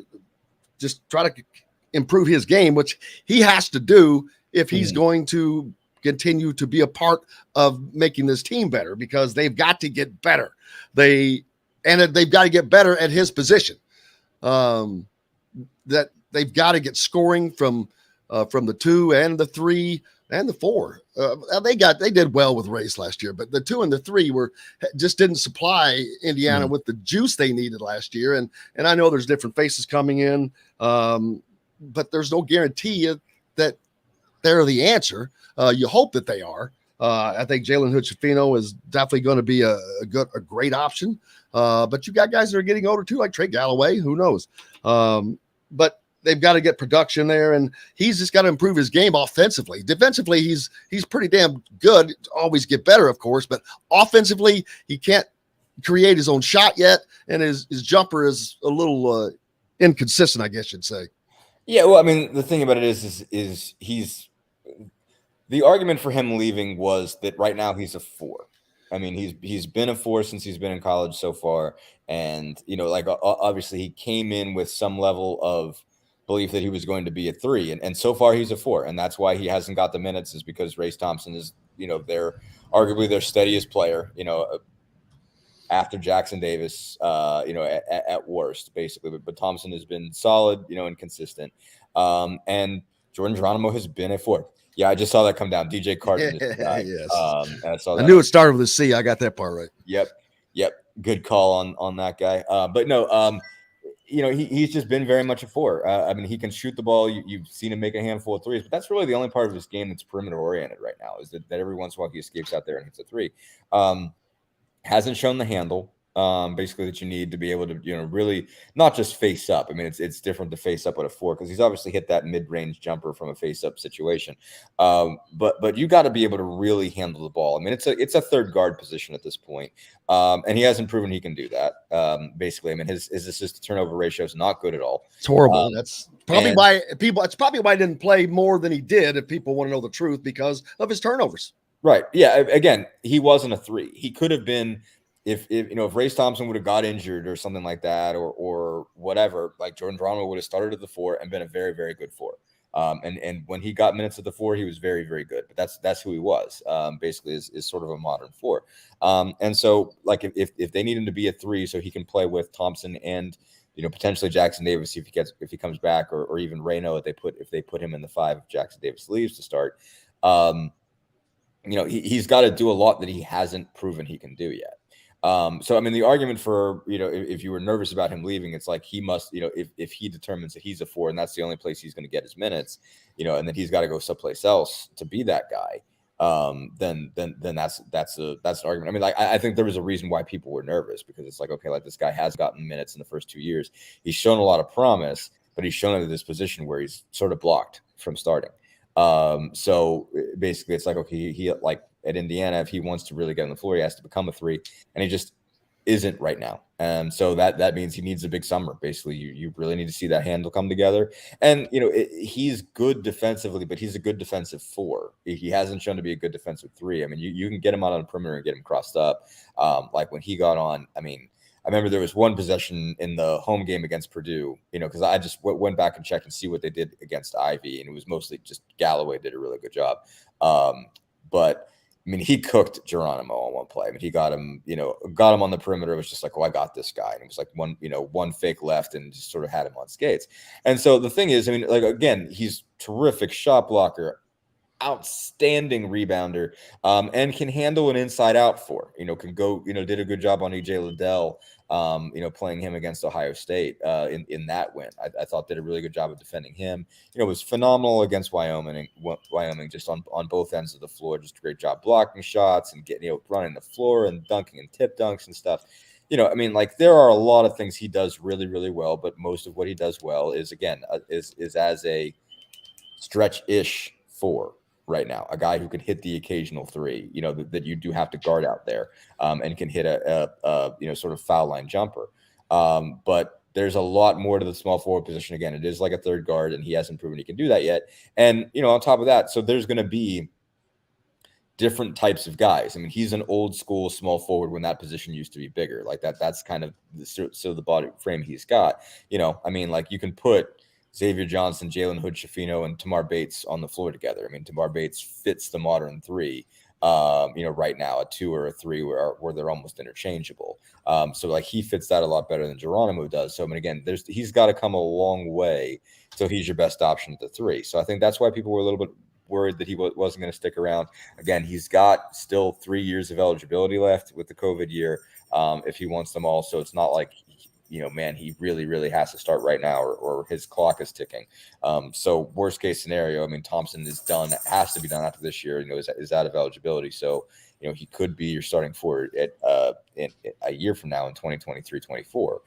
just try to improve his game, which he has to do if he's going to continue to be a part of making this team better, because they've got to get better. They've got to get better at his position. That they've got to get scoring from the 2 and the 3 and the 4. They did well with Race last year, but the 2 and the 3 just didn't supply Indiana with the juice they needed last year. And I know there's different faces coming in, but there's no guarantee that they're the answer. You hope that they are. I think Jalen Hood-Schifino is definitely going to be a great option. But you got guys that are getting older too, like Trey Galloway. Who knows? But they've got to get production there, and he's just got to improve his game offensively. Defensively, he's pretty damn good. Always get better, of course, but offensively, he can't create his own shot yet, and his jumper is a little inconsistent, I guess you'd say. Yeah, well, I mean, the thing about it is he's the argument for him leaving was that right now he's a 4. I mean, he's been a 4 since he's been in college so far, and like obviously he came in with some level of belief that he was going to be a 3, and so far he's a 4, and that's why he hasn't got the minutes, is because Race Thompson is arguably their steadiest player, after Jackson Davis, at worst, basically. But Thompson has been solid, and consistent. And Jordan Geronimo has been a 4. Yeah, I just saw that come down. DJ Carton. Yes. And I saw that. I knew it started with a C. I got that part right. Yep. Good call on that guy. But no, he's just been very much a 4. I mean, he can shoot the ball. You've seen him make a handful of threes, but that's really the only part of his game that's perimeter oriented right now, is that every once in a while he escapes out there and hits a 3. Hasn't shown the handle, basically, that you need to be able to, really not just face up. I mean, it's different to face up with a 4, because he's obviously hit that mid-range jumper from a face-up situation. But you got to be able to really handle the ball. I mean, it's a third guard position at this point, and he hasn't proven he can do that. Basically, I mean, his assist to turnover ratio is not good at all. It's horrible. That's probably why he didn't play more than he did, if people want to know the truth, because of his turnovers. Right. Yeah. Again, he wasn't a 3. He could have been, if Race Thompson would have got injured or something like that, or whatever, like Jordan Geronimo would have started at the 4 and been a very, very good 4. And when he got minutes at the 4, he was very, very good. But that's who he was. Basically, is sort of a modern 4. And so, like, if they need him to be a 3, so he can play with Thompson and potentially Jackson Davis if he comes back, or even Reyno if they put him in the 5 if Jackson Davis leaves to start. He's got to do a lot that he hasn't proven he can do yet. So, I mean, the argument for, if you were nervous about him leaving, it's like he must, if he determines that he's a 4 and that's the only place he's going to get his minutes, and then he's got to go someplace else to be that guy, then that's an argument. I mean, like, I think there was a reason why people were nervous, because it's like, okay, like, this guy has gotten minutes in the first 2 years. He's shown a lot of promise, but he's shown it at this position where he's sort of blocked from starting. So basically it's like, okay, he like at Indiana, if he wants to really get on the floor, he has to become a 3, and he just isn't right now. And so that means he needs a big summer. Basically, you really need to see that handle come together. And he's good defensively, but he's a good defensive 4. He hasn't shown to be a good defensive 3. I mean, you can get him out on the perimeter and get him crossed up. Like when he got on, I mean, I remember there was one possession in the home game against Purdue, because I just went back and checked and see what they did against Ivy, and it was mostly just Galloway did a really good job. But I mean, he cooked Geronimo on one play. I mean, he got him on the perimeter. It was just like, oh, I got this guy. And it was like one fake left and just sort of had him on skates. And so the thing is, I mean, like, again, he's terrific shot blocker, outstanding rebounder, and can handle an inside out 4, can go, did a good job on EJ Liddell, playing him against Ohio State in that win. I thought did a really good job of defending him. Was phenomenal against Wyoming just on both ends of the floor. Just a great job blocking shots and getting, running the floor and dunking and tip dunks and stuff. I mean, like, there are a lot of things he does really, really well, but most of what he does well is, again, is as a stretch-ish 4. Right now, a guy who could hit the occasional 3, that you do have to guard out there, and can hit a sort of foul line jumper. But there's a lot more to the small forward position. Again, it is like a third guard, and he hasn't proven he can do that yet. And, on top of that, so there's going to be different types of guys. I mean, he's an old school small forward when that position used to be bigger. Like that's kind of the body frame he's got. I mean, like, you can put Xavier Johnson, Jalen Hood-Schifino, and Tamar Bates on the floor together. I mean, Tamar Bates fits the modern 3, right now, a 2 or a 3 where they're almost interchangeable. So, like, he fits that a lot better than Geronimo does. So, I mean, again, he's got to come a long way till he's your best option at the 3. So I think that's why people were a little bit worried that he wasn't going to stick around. Again, he's got still 3 years of eligibility left with the COVID year, if he wants them all. So it's not like, man, he really, really has to start right now, or his clock is ticking. So worst case scenario, I mean, Thompson has to be done after this year, is out of eligibility. So, he could be your starting forward at in a year from now in 2023-24.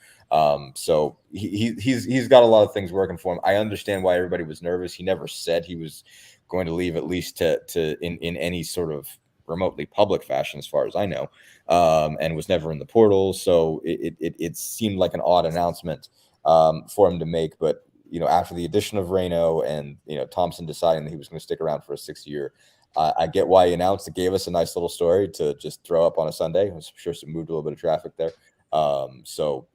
So he's got a lot of things working for him. I understand why everybody was nervous. He never said he was going to leave, at least in any sort of remotely public fashion, as far as I know, and was never in the portal. So it seemed like an odd announcement for him to make. But, after the addition of Reyno and, Thompson deciding that he was going to stick around for a 6th year, I get why he announced. It gave us a nice little story to just throw up on a Sunday. I'm sure it moved a little bit of traffic there. So,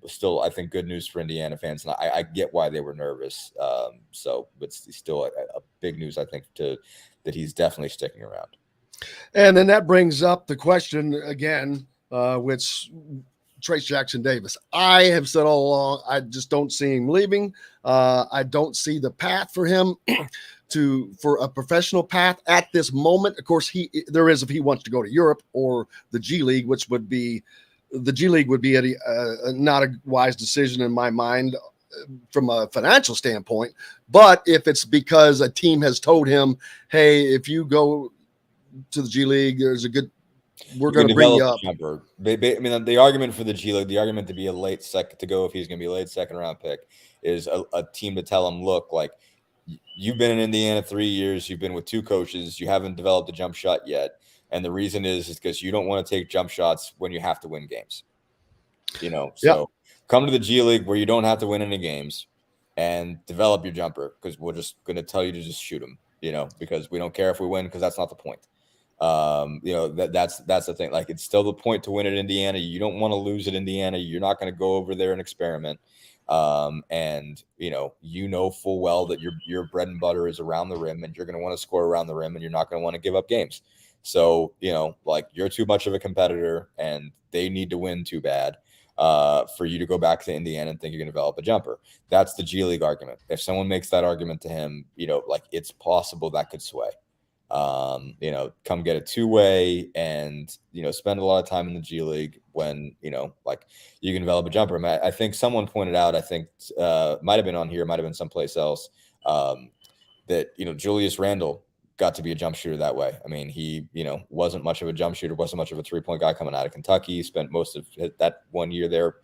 still, I think good news for Indiana fans. And I get why they were nervous. But still a big news, I think, that he's definitely sticking around. And then that brings up the question again, which Trace Jackson Davis. I have said all along, I just don't see him leaving. I don't see the path for him for a professional path at this moment. Of course, there is if he wants to go to Europe or the G League, which would be the G League would be not a wise decision in my mind from a financial standpoint. But if it's because a team has told him, hey, if you go to the G League, we're going to bring you up. I mean, the argument for the G League, the argument to be a late second to go if he's going to be a late second round pick is a team to tell him, look, like you've been in Indiana 3 years, you've been with 2 coaches, you haven't developed a jump shot yet. And the reason is because you don't want to take jump shots when you have to win games. So come to the G League where you don't have to win any games and develop your jumper, because we're just going to tell you to just shoot them, because we don't care if we win, because that's not the point. That's the thing. Like, it's still the point to win at Indiana. You don't want to lose at Indiana. You're not going to go over there and experiment. And full well that your bread and butter is around the rim, and you're going to want to score around the rim, and you're not going to want to give up games. So, you're too much of a competitor, and they need to win too bad for you to go back to Indiana and think you're going to develop a jumper. That's the G League argument. If someone makes that argument to him, it's possible that could sway. Come get a 2-way and, spend a lot of time in the G League when, you can develop a jumper. I think someone pointed out, might have been on here, might have been someplace else, that, Julius Randle got to be a jump shooter that way. I mean, he, wasn't much of a jump shooter, wasn't much of a 3-point guy coming out of Kentucky. He spent most of that 1 year there,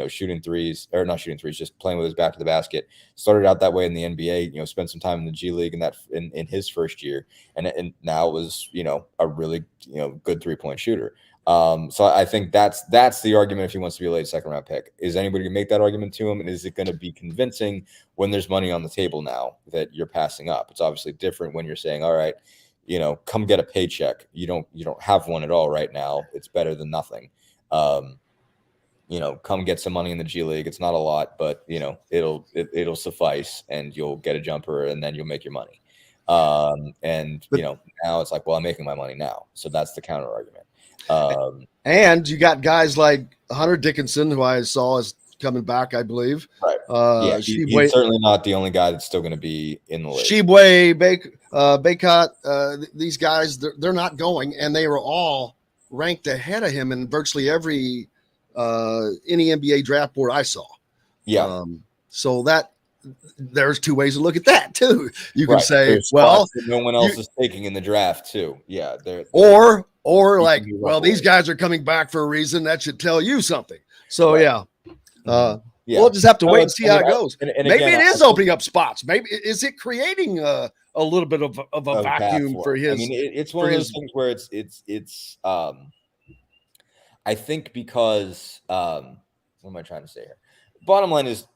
shooting threes, or not shooting threes, just playing with his back to the basket. Started out that way in the NBA, spent some time in the G League in his first year. And now was, a really, good 3-point shooter. So I think that's the argument if he wants to be a late second round pick. Is anybody going to make that argument to him? And is it going to be convincing when there's money on the table now that you're passing up? It's obviously different when you're saying, all right, come get a paycheck. You don't have one at all right now. It's better than nothing. Come get some money in the G League. It's not a lot, but it'll suffice, and you'll get a jumper, and then you'll make your money. Now it's like, well, I'm making my money now. So that's the counter argument. And you got guys like Hunter Dickinson, who I saw is coming back, I believe. Right. He's certainly not the only guy that's still going to be in the league. Shibwe, Baycott, these guys, they're not going, and they were all ranked ahead of him in virtually every any NBA draft board I saw. Yeah. So that there's 2 ways to look at that too. You can say, well, no one else is taking in the draft too. Yeah. Or like, well, these guys are coming back for a reason. That should tell you something. So we'll just have to wait and see how it goes. And maybe it is opening up spots. Maybe is it creating a little bit of a vacuum for his? I mean, it's one of those things where it's I think because what am I trying to say here? Bottom line is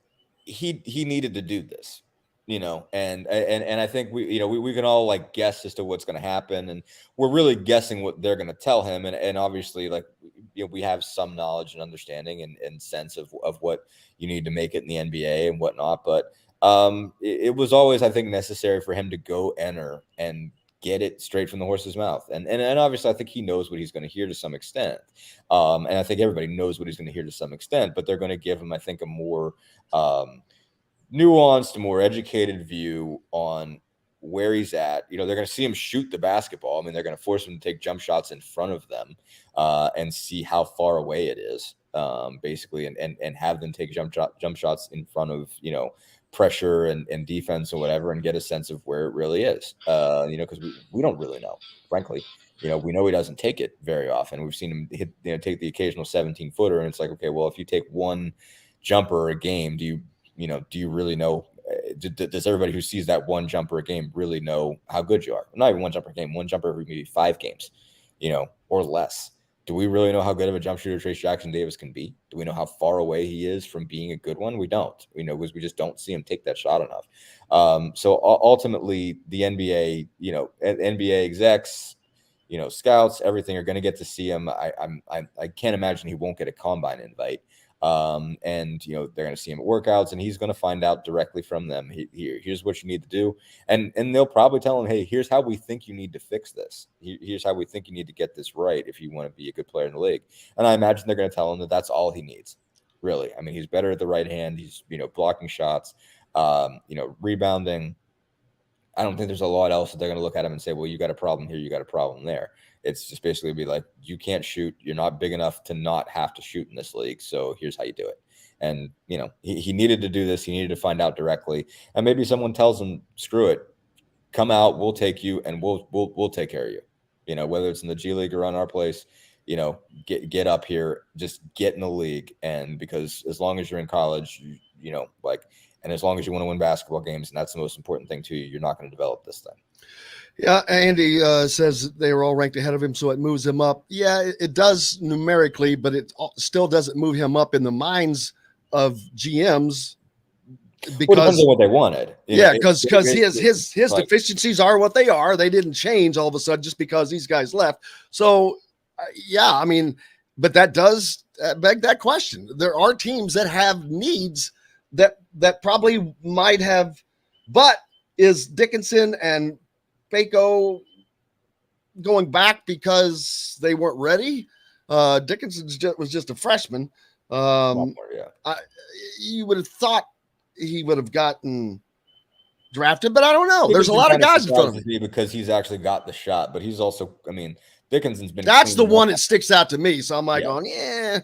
he needed to do this, and I think we can all like guess as to what's going to happen, and we're really guessing what they're going to tell him, and obviously we have some knowledge and understanding and sense of what you need to make it in the NBA and whatnot, but it was always, I think, necessary for him to go enter and get it straight from the horse's mouth. And obviously I think he knows what he's going to hear to some extent. And I think everybody knows what he's going to hear to some extent, but they're going to give him, I think, a more nuanced, more educated view on where he's at. They're going to see him shoot the basketball. I mean, they're going to force him to take jump shots in front of them and see how far away it is, basically, and have them take jump shots in front of, pressure and defense or whatever, and get a sense of where it really is, because we don't really know, frankly. We know he doesn't take it very often. We've seen him take the occasional 17-footer, and it's like, okay, well, if you take one jumper a game, do you really know? Does everybody who sees that one jumper a game really know how good you are? Not even one jumper a game, one jumper every maybe 5 games, or less. Do we really know how good of a jump shooter Trace Jackson Davis can be? Do we know how far away he is from being a good one? We don't. Because we just don't see him take that shot enough. So ultimately, the NBA, NBA execs, scouts, everything are going to get to see him. I can't imagine he won't get a combine invite. And they're going to see him at workouts, and he's going to find out directly from them. Here's what you need to do, and they'll probably tell him, hey, here's how we think you need to fix this. Here's how we think you need to get this right if you want to be a good player in the league. And I imagine they're going to tell him that that's all he needs. Really, I mean, he's better at the right hand. He's blocking shots, rebounding. I don't think there's a lot else that they're going to look at him and say, well, you got a problem here, you got a problem there. It's just basically be like, you can't shoot. You're not big enough to not have to shoot in this league. So here's how you do it. And, he needed to do this. He needed to find out directly. And maybe someone tells him, screw it, come out, we'll take you, and we'll take care of you. Whether it's in the G League or on our place, get up here, just get in the league. And because as long as you're in college, and as long as you want to win basketball games, and that's the most important thing to you, you're not going to develop this thing. Yeah, Andy says they were all ranked ahead of him, so it moves him up. Yeah, it does numerically, but it still doesn't move him up in the minds of GMs because depends on what they wanted. Because his deficiencies are what they are. They didn't change all of a sudden just because these guys left. So, I mean, but that does beg that question. There are teams that have needs that probably might have, but is Dickinson and Faco going back because they weren't ready? Dickinson was just a freshman. You would have thought he would have gotten drafted, but I don't know. There's a lot of guys in front of me because he's actually got the shot, but he's also, Dickinson's been. That's the one that sticks out to me. So I'm like,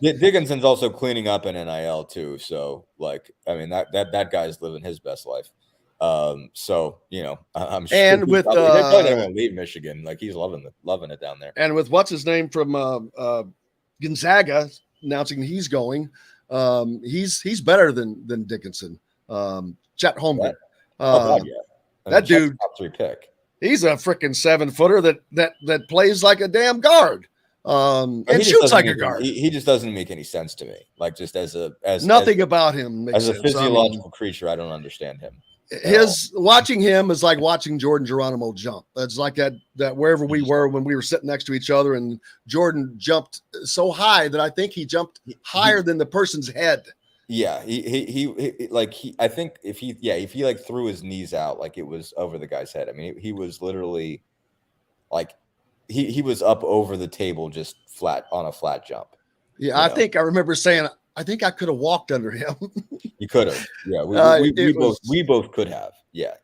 Dickinson's also cleaning up in NIL too. So that guy's living his best life. I'm sure. And with they're probably going to leave Michigan. Like he's loving it down there. And with what's his name from Gonzaga announcing he's going, he's better than Dickinson. Chet Holmgren. That dude, top 3 pick. He's a freaking 7-footer that plays like a damn guard. And shoots like a guard. He just doesn't make any sense to me. Like just as about him makes as a sense. physiological creature, I don't understand him. Watching him is like watching Jordan Geronimo jump. It's like that wherever we were when we were sitting next to each other, and Jordan jumped so high that I think he jumped higher than the person's head. Yeah, I think if he like threw his knees out, like it was over the guy's head. I mean, he was literally like he was up over the table, just flat on a flat jump. Yeah, I think I remember saying, I think I could have walked under him. You could have. Yeah, we both could have. Yeah,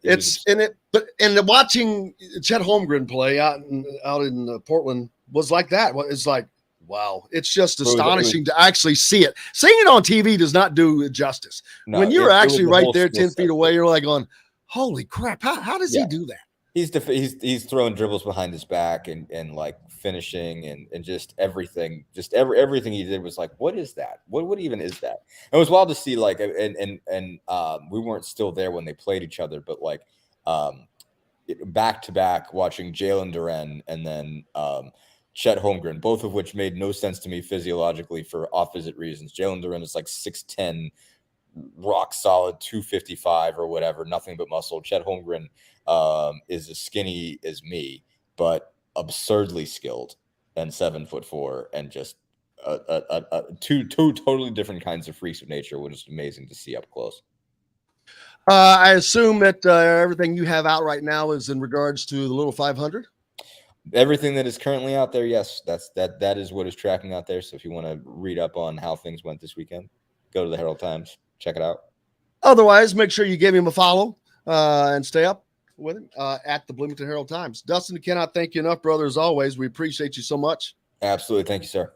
but watching Chet Holmgren play out in Portland was like that. It's like, wow, it's just astonishing to actually see it. Seeing it on TV does not do it justice. No, when you're actually right there 10 feet away, you're like going, holy crap, how does he do that? He's throwing dribbles behind his back and like finishing and just everything. Just everything he did was like, what is that? What even is that? It was wild to see, like, and we weren't still there when they played each other, but like back to back watching Jalen Duren and then Chet Holmgren, both of which made no sense to me physiologically for opposite reasons. Jalen Duren is like 6'10", rock solid, 255 or whatever, nothing but muscle. Chet Holmgren is as skinny as me, but absurdly skilled and 7'4", and just two totally different kinds of freaks of nature, which is amazing to see up close. I assume that everything you have out right now is in regards to the Little 500. Everything that is currently out there, yes, that is what is tracking out there. So if you want to read up on how things went this weekend, go to the Herald Times, check it out. Otherwise, make sure you give him a follow and stay up with him at the Bloomington Herald Times. Dustin, I cannot thank you enough, brother, as always. We appreciate you so much. Absolutely. Thank you, sir.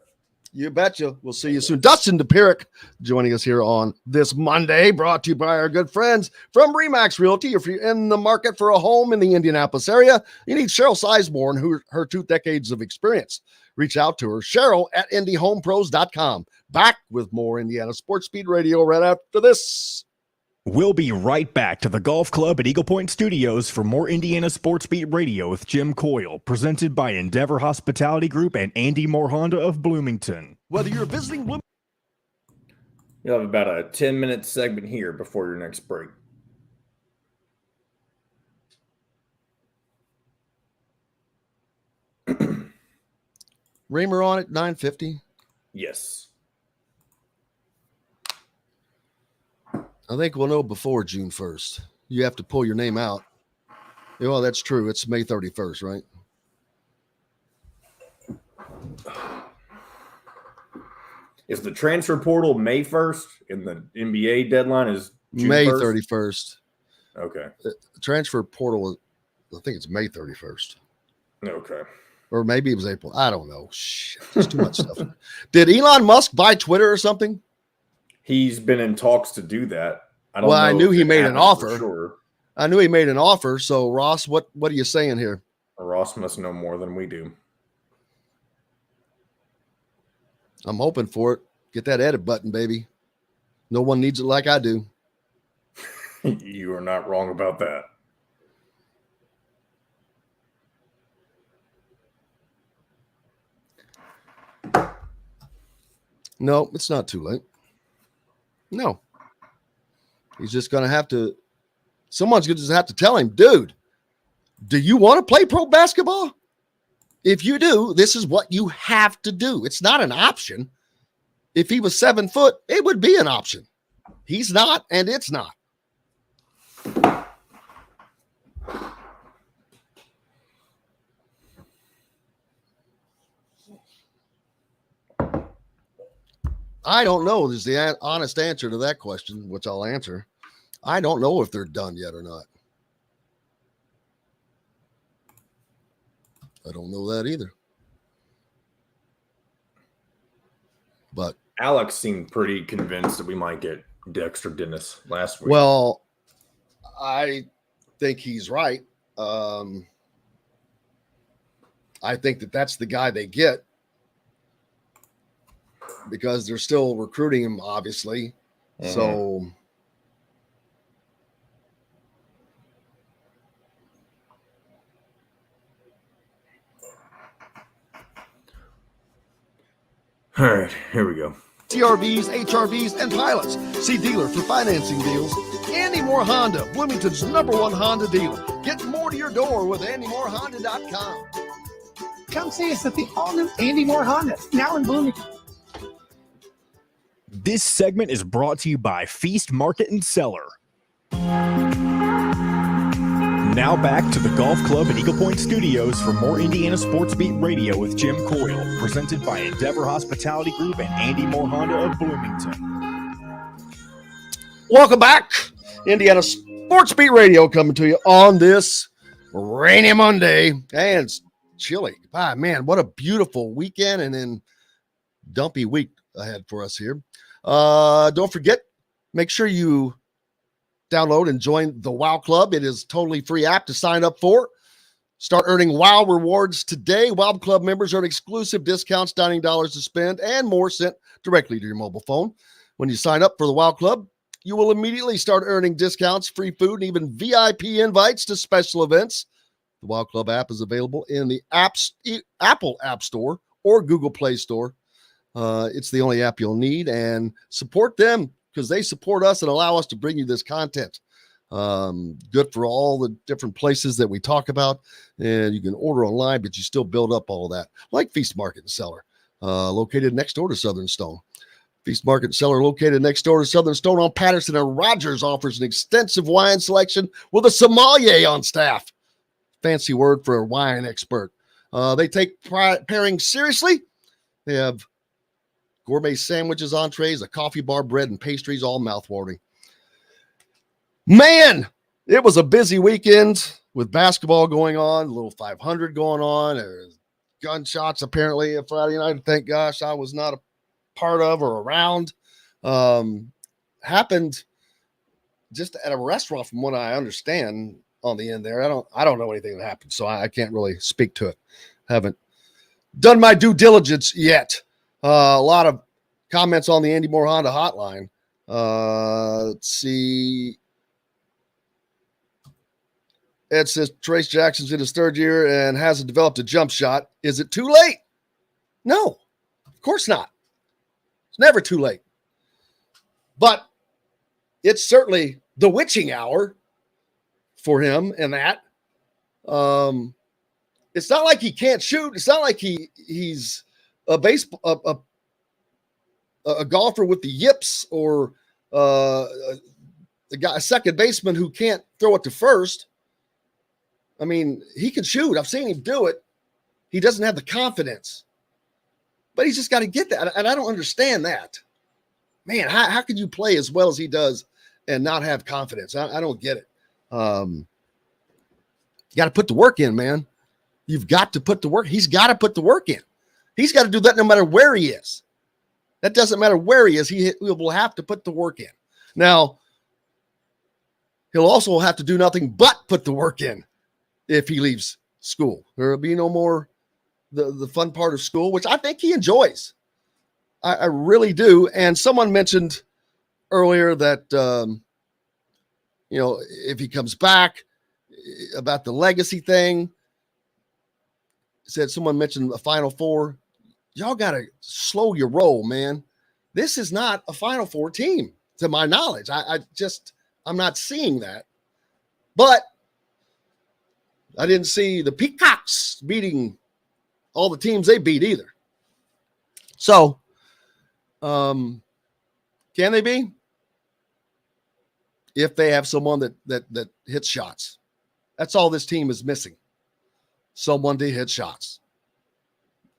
You betcha. We'll see you soon. Dustin Dopirak joining us here on this Monday, brought to you by our good friends from Remax Realty. If you're in the market for a home in the Indianapolis area, you need Cheryl Sizemore and her 2 decades of experience. Reach out to her, Cheryl at IndyHomePros.com. Back with more Indiana Sports Beat Radio right after this. We'll be right back to the Golf Club at Eagle Point Studios for more Indiana Sports Beat Radio with Jim Coyle, presented by Endeavor Hospitality Group and Andy Moore Honda of Bloomington. Whether you're visiting Bloomington, you'll have about a 10-minute segment here before your next break. Reamer on at 9:50. Yes. I think we'll know before June 1st. You have to pull your name out. Well, that's true. It's May 31st, right? Is the transfer portal May 1st and the NBA deadline is June May 1st? 31st. Okay. The transfer portal, I think it's May 31st. Okay. Or maybe it was April. I don't know. Shit, there's too much stuff. Did Elon Musk buy Twitter or something? He's been in talks to do that. I don't Well, know I knew if he it made an happened for offer. Sure. I knew he made an offer. So, Ross, what are you saying here? Ross must know more than we do. I'm hoping for it. Get that edit button, baby. No one needs it like I do. You are not wrong about that. No, it's not too late. No. He's just going to have to, someone's going to just have to tell him, dude, do you want to play pro basketball? If you do, this is what you have to do. It's not an option. If he was 7 foot, it would be an option. He's not, and it's not. I don't know is the honest answer to that question, which I'll answer. I don't know if they're done yet or not. I don't know that either. But Alex seemed pretty convinced that we might get Dexter Dennis last week. well, I think he's right. I think that's the guy they get because they're still recruiting him, obviously. Mm-hmm. So all right, here we go. TRVs, HRVs, and pilots. See dealer for financing deals. Andy Moore Honda, Bloomington's #1 Honda dealer. Get more to your door with AndyMooreHonda.com. Come see us at the all-new Andy Moore Honda, now in Bloomington. This segment is brought to you by Feast Market and Cellar. Now back to the Golf Club at Eagle Point Studios for more Indiana Sports Beat Radio with Jim Coyle, presented by Endeavor Hospitality Group and Andy Moore Honda of Bloomington. Welcome back. Indiana Sports Beat Radio coming to you on this rainy Monday. And it's chilly. Ah, man, what a beautiful weekend and then dumpy week ahead for us here. Don't forget, make sure you download and join the WOW Club. It is a totally free app to sign up for. Start earning WOW rewards today. WOW Club members earn exclusive discounts, dining dollars to spend, and more sent directly to your mobile phone. When you sign up for the WOW Club, you will immediately start earning discounts, free food, and even VIP invites to special events. The WOW Club app is available in the Apple App Store or Google Play Store. It's the only app you'll need, and support them because they support us and allow us to bring you this content. Good for all the different places that we talk about, and you can order online, but you still build up all of that, like Feast Market and Cellar, located next door to Southern Stone. Feast Market and Cellar, located next door to Southern Stone on Patterson and Rogers, offers an extensive wine selection with a sommelier on staff. Fancy word for a wine expert. They take pairing seriously. They have gourmet sandwiches, entrees, a coffee bar, bread, and pastries, all mouthwatering. Man, it was a busy weekend with basketball going on, a little 500 going on. There's gunshots apparently at Friday night. Thank gosh I was not a part of or around. Happened just at a restaurant from what I understand on the end there. I don't know anything that happened, so I can't really speak to it. Haven't done my due diligence yet. A lot of comments on the Andy Moore Honda hotline. Let's see. Ed says Trace Jackson's in his third year and hasn't developed a jump shot. Is it too late? No, of course not. It's never too late. But it's certainly the witching hour for him and that. It's not like he can't shoot. It's not like he's a golfer with the yips or a second baseman who can't throw it to first. I mean, he can shoot. I've seen him do it. He doesn't have the confidence, but he's just got to get that. And I don't understand that. Man, how could you play as well as he does and not have confidence? I don't get it. You got to put the work in, man. You've got to put the work. He's got to put the work in. He's got to do that no matter where he is. That doesn't matter where he is. He will have to put the work in. Now, he'll also have to do nothing but put the work in if he leaves school. There will be no more the fun part of school, which I think he enjoys. I really do. And someone mentioned earlier that, if he comes back, about the legacy thing, someone mentioned a Final Four. Y'all got to slow your roll, man. This is not a Final Four team, to my knowledge. I'm not seeing that. But I didn't see the Peacocks beating all the teams they beat either. So, can they be? If they have someone that hits shots. That's all this team is missing. Someone to hit shots.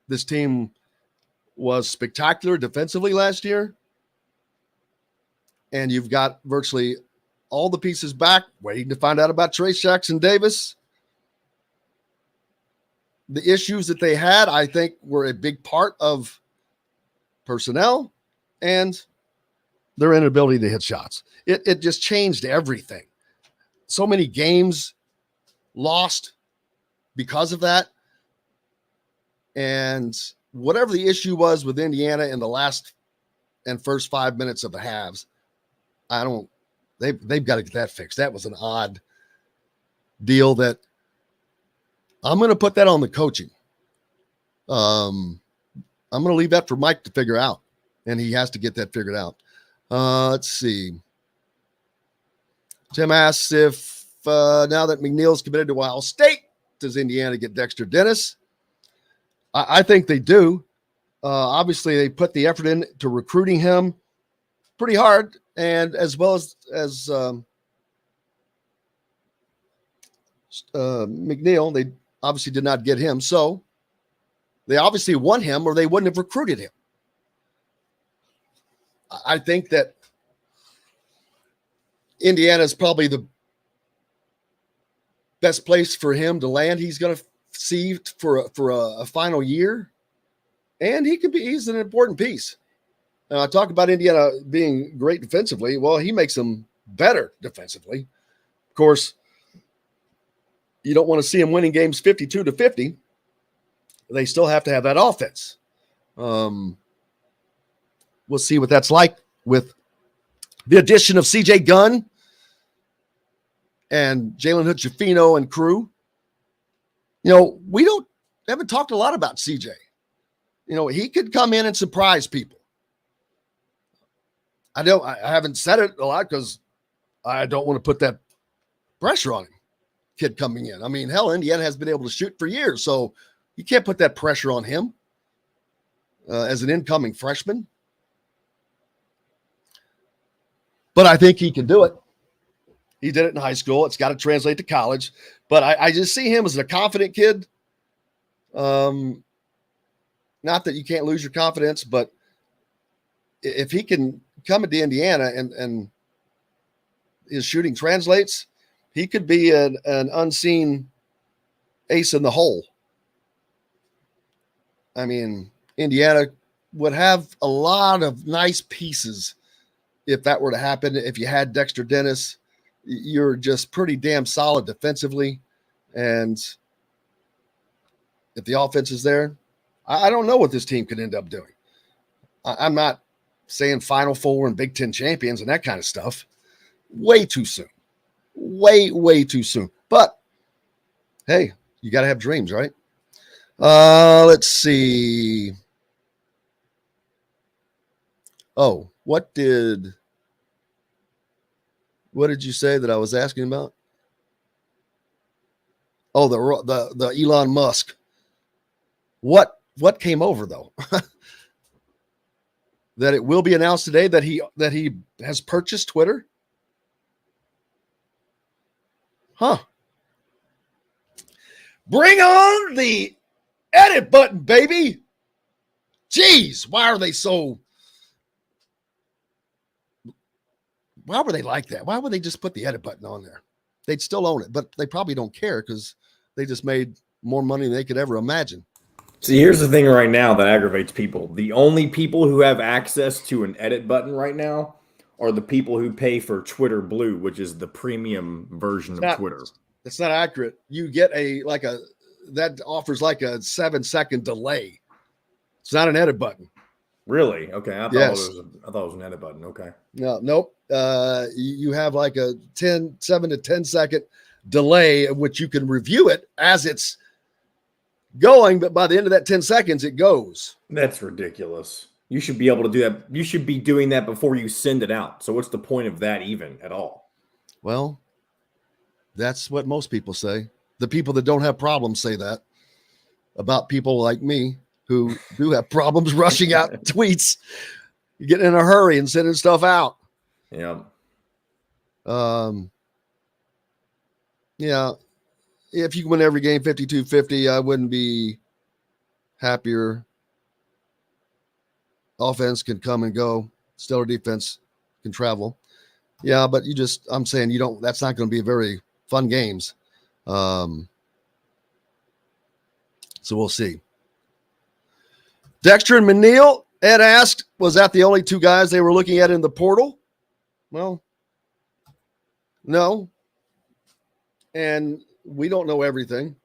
This team was spectacular defensively last year. And you've got virtually all the pieces back, waiting to find out about Trace Jackson Davis. The issues that they had, I think, were a big part of personnel and their inability to hit shots. It just changed everything. So many games lost because of that. And whatever the issue was with Indiana in the last and first 5 minutes of the halves, they've got to get that fixed. That was an odd deal that I'm going to put that on the coaching. I'm going to leave that for Mike to figure out, and he has to get that figured out. Let's see. Tim asks if now that McNeil's committed to Ohio State, does Indiana get Dexter Dennis? I think they do. Obviously, they put the effort into recruiting him pretty hard, and as well as McNeil, they obviously did not get him. So they obviously want him, or they wouldn't have recruited him. I think that Indiana is probably the best place for him to land. He's going to see for a final year, and he's an important piece. Now, I talk about Indiana being great defensively. Well, he makes them better defensively. Of course, you don't want to see him winning games 52-50. They still have to have that offense. We'll see what that's like with the addition of CJ Gunn and Jalen Hood-Schifino and crew. We haven't talked a lot about CJ. He could come in and surprise people. I haven't said it a lot because I don't want to put that pressure on him. Kid coming in. I mean, hell, Indiana has been able to shoot for years, so you can't put that pressure on him as an incoming freshman. But I think he can do it. He did it in high school. It's got to translate to college. But I just see him as a confident kid. Not that you can't lose your confidence, but if he can come into Indiana and his shooting translates, he could be an unseen ace in the hole. I mean, Indiana would have a lot of nice pieces if that were to happen. If you had Dexter Dennis, you're just pretty damn solid defensively. And if the offense is there, I don't know what this team could end up doing. I'm not saying Final Four and Big Ten champions and that kind of stuff. Way too soon. Way too soon. But, hey, you got to have dreams, right? Let's see. Oh, what did you say that I was asking about? Oh, the Elon Musk. What came over though? That it will be announced today that he has purchased Twitter. Huh. Bring on the edit button, baby. Jeez, why were they like that? Why would they just put the edit button on there? They'd still own it, but they probably don't care because they just made more money than they could ever imagine. See, here's the thing right now that aggravates people. The only people who have access to an edit button right now are the people who pay for Twitter Blue, which is the premium version of Twitter. It's not accurate. You get that offers like a 7-second delay. It's not an edit button. Really? Okay. I thought it was an edit button. Okay. Nope. You have like a 7 to 10 second delay in which you can review it as it's going, but by the end of that 10 seconds, it goes. That's ridiculous. You should be able to do that. You should be doing that before you send it out. So what's the point of that even at all? Well, that's what most people say. The people that don't have problems say that about people like me who do have problems rushing out tweets, getting in a hurry and sending stuff out. Yeah. Yeah. If you win every game 52-50, I wouldn't be happier. Offense can come and go. Stellar defense can travel. Yeah, but I'm saying that's not going to be very fun games. So we'll see. Dexter and Meneal, Ed asked, was that the only two guys they were looking at in the portal? Well, no. And we don't know everything.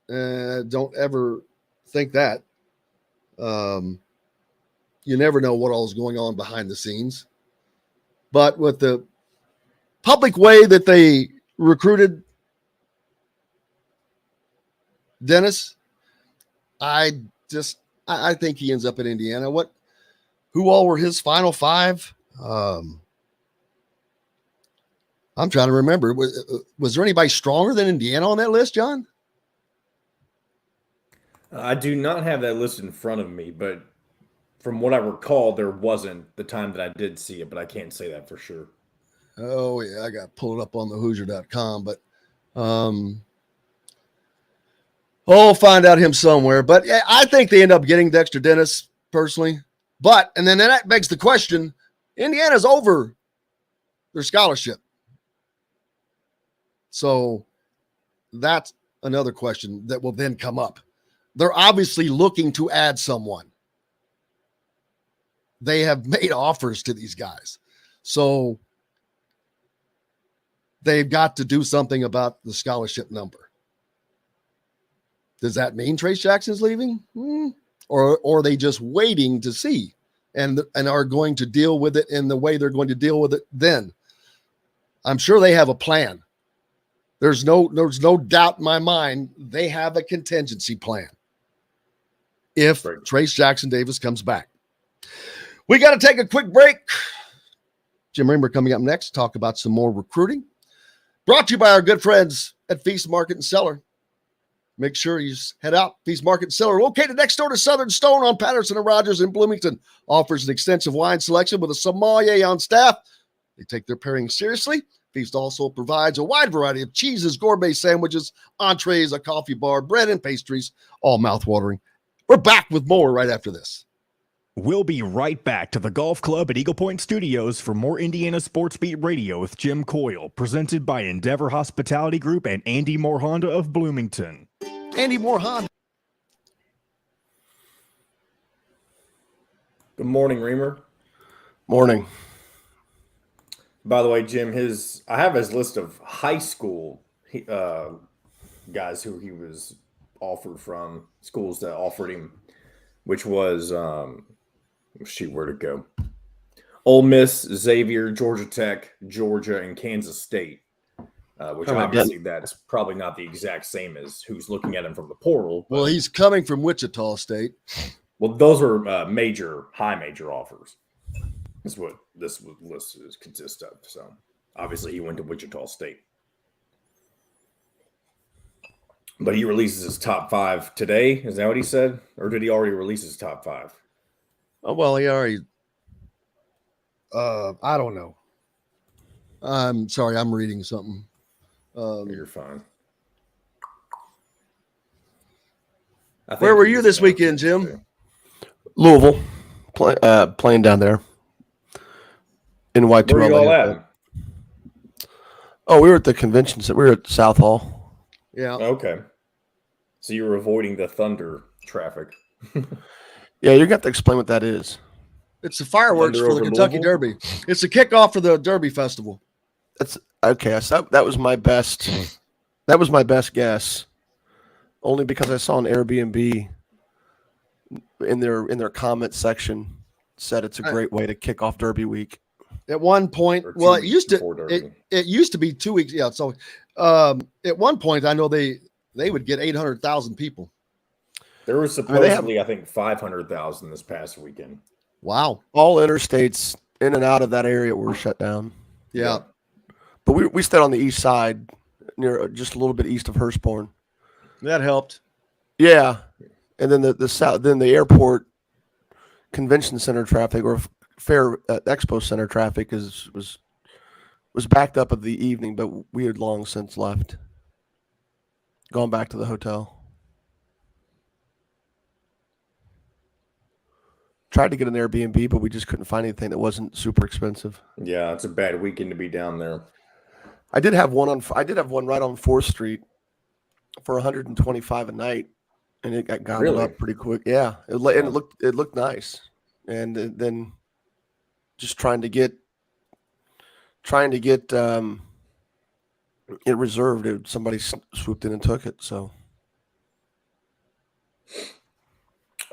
Don't ever think that. You never know what all is going on behind the scenes. But with the public way that they recruited Dennis, I think he ends up in Indiana. Who all were his final five? I'm trying to remember. Was there anybody stronger than Indiana on that list, John? I do not have that list in front of me, but from what I recall, there wasn't the time that I did see it, but I can't say that for sure. Oh, yeah, I got to pull it up on the Hoosier.com, but I'll find out him somewhere. But yeah, I think they end up getting Dexter Dennis personally. And then that begs the question, Indiana's over their scholarship. So that's another question that will then come up. They're obviously looking to add someone. They have made offers to these guys. So they've got to do something about the scholarship number. Does that mean Trace Jackson's leaving? Or are they just waiting to see and are going to deal with it in the way they're going to deal with it then? I'm sure they have a plan. There's no doubt in my mind they have a contingency plan if Trace Jackson Davis comes back. We got to take a quick break. Jim Reamer coming up next, talk about some more recruiting. Brought to you by our good friends at Feast Market and Cellar. Make sure you head out. Feast Market and Cellar, located next door to Southern Stone on Patterson and Rogers in Bloomington, offers an extensive wine selection with a sommelier on staff. They take their pairing seriously. Feast also provides a wide variety of cheeses, gourmet sandwiches, entrees, a coffee bar, bread, and pastries, all mouthwatering. We're back with more right after this. We'll be right back to the Golf Club at Eagle Point Studios for more Indiana Sports Beat Radio with Jim Coyle, presented by Endeavor Hospitality Group and Andy Moore Honda of Bloomington. Andy Moore Honda. Good morning, Reamer. Morning. By the way, Jim, I have his list of high school guys who he was offered from, schools that offered him, which was where'd it go? Ole Miss, Xavier, Georgia Tech, Georgia, and Kansas State. Which obviously that's probably not the exact same as who's looking at him from the portal. Well, he's coming from Wichita State. Well, those are high major offers. That's what this list consists of. So obviously he went to Wichita State. But he releases his top 5 today. Is that what he said? Or did he already release his top 5? Oh, well, he already I don't know. I'm sorry, I'm reading something. You're fine. Where were you this weekend, Jim? Louisville, playing down there. NY2LA. Where are you all at? Oh, we were at the convention center. We were at South Hall. Yeah. Okay. So you were avoiding the Thunder traffic. Yeah, you're going to have to explain what that is. It's the fireworks Thunder for the over Kentucky Louisville? Derby. It's the kickoff for the Derby Festival. That's okay. So that was my best. That was my best guess, only because I saw an Airbnb in their comment section said it's a great way to kick off Derby week. At one point, Or 2 well, it weeks used to before Derby. it used to be 2 weeks. Yeah, so at one point, I know they would get 800,000 people. There was supposedly, I think, 500,000 this past weekend. Wow. All interstates in and out of that area were shut down. Yeah. But we stayed on the east side, near just a little bit east of Hurstbourne. That helped. Yeah, and then the south, then the airport convention center traffic or fair expo center traffic was backed up of the evening, but we had long since left, gone back to the hotel. Tried to get an Airbnb, but we just couldn't find anything that wasn't super expensive. Yeah, it's a bad weekend to be down there. I did have one right on 4th Street for $125 a night, and it got gobbled up pretty quick. Yeah, and it looked nice, and then just trying to get it reserved. Somebody swooped in and took it. So,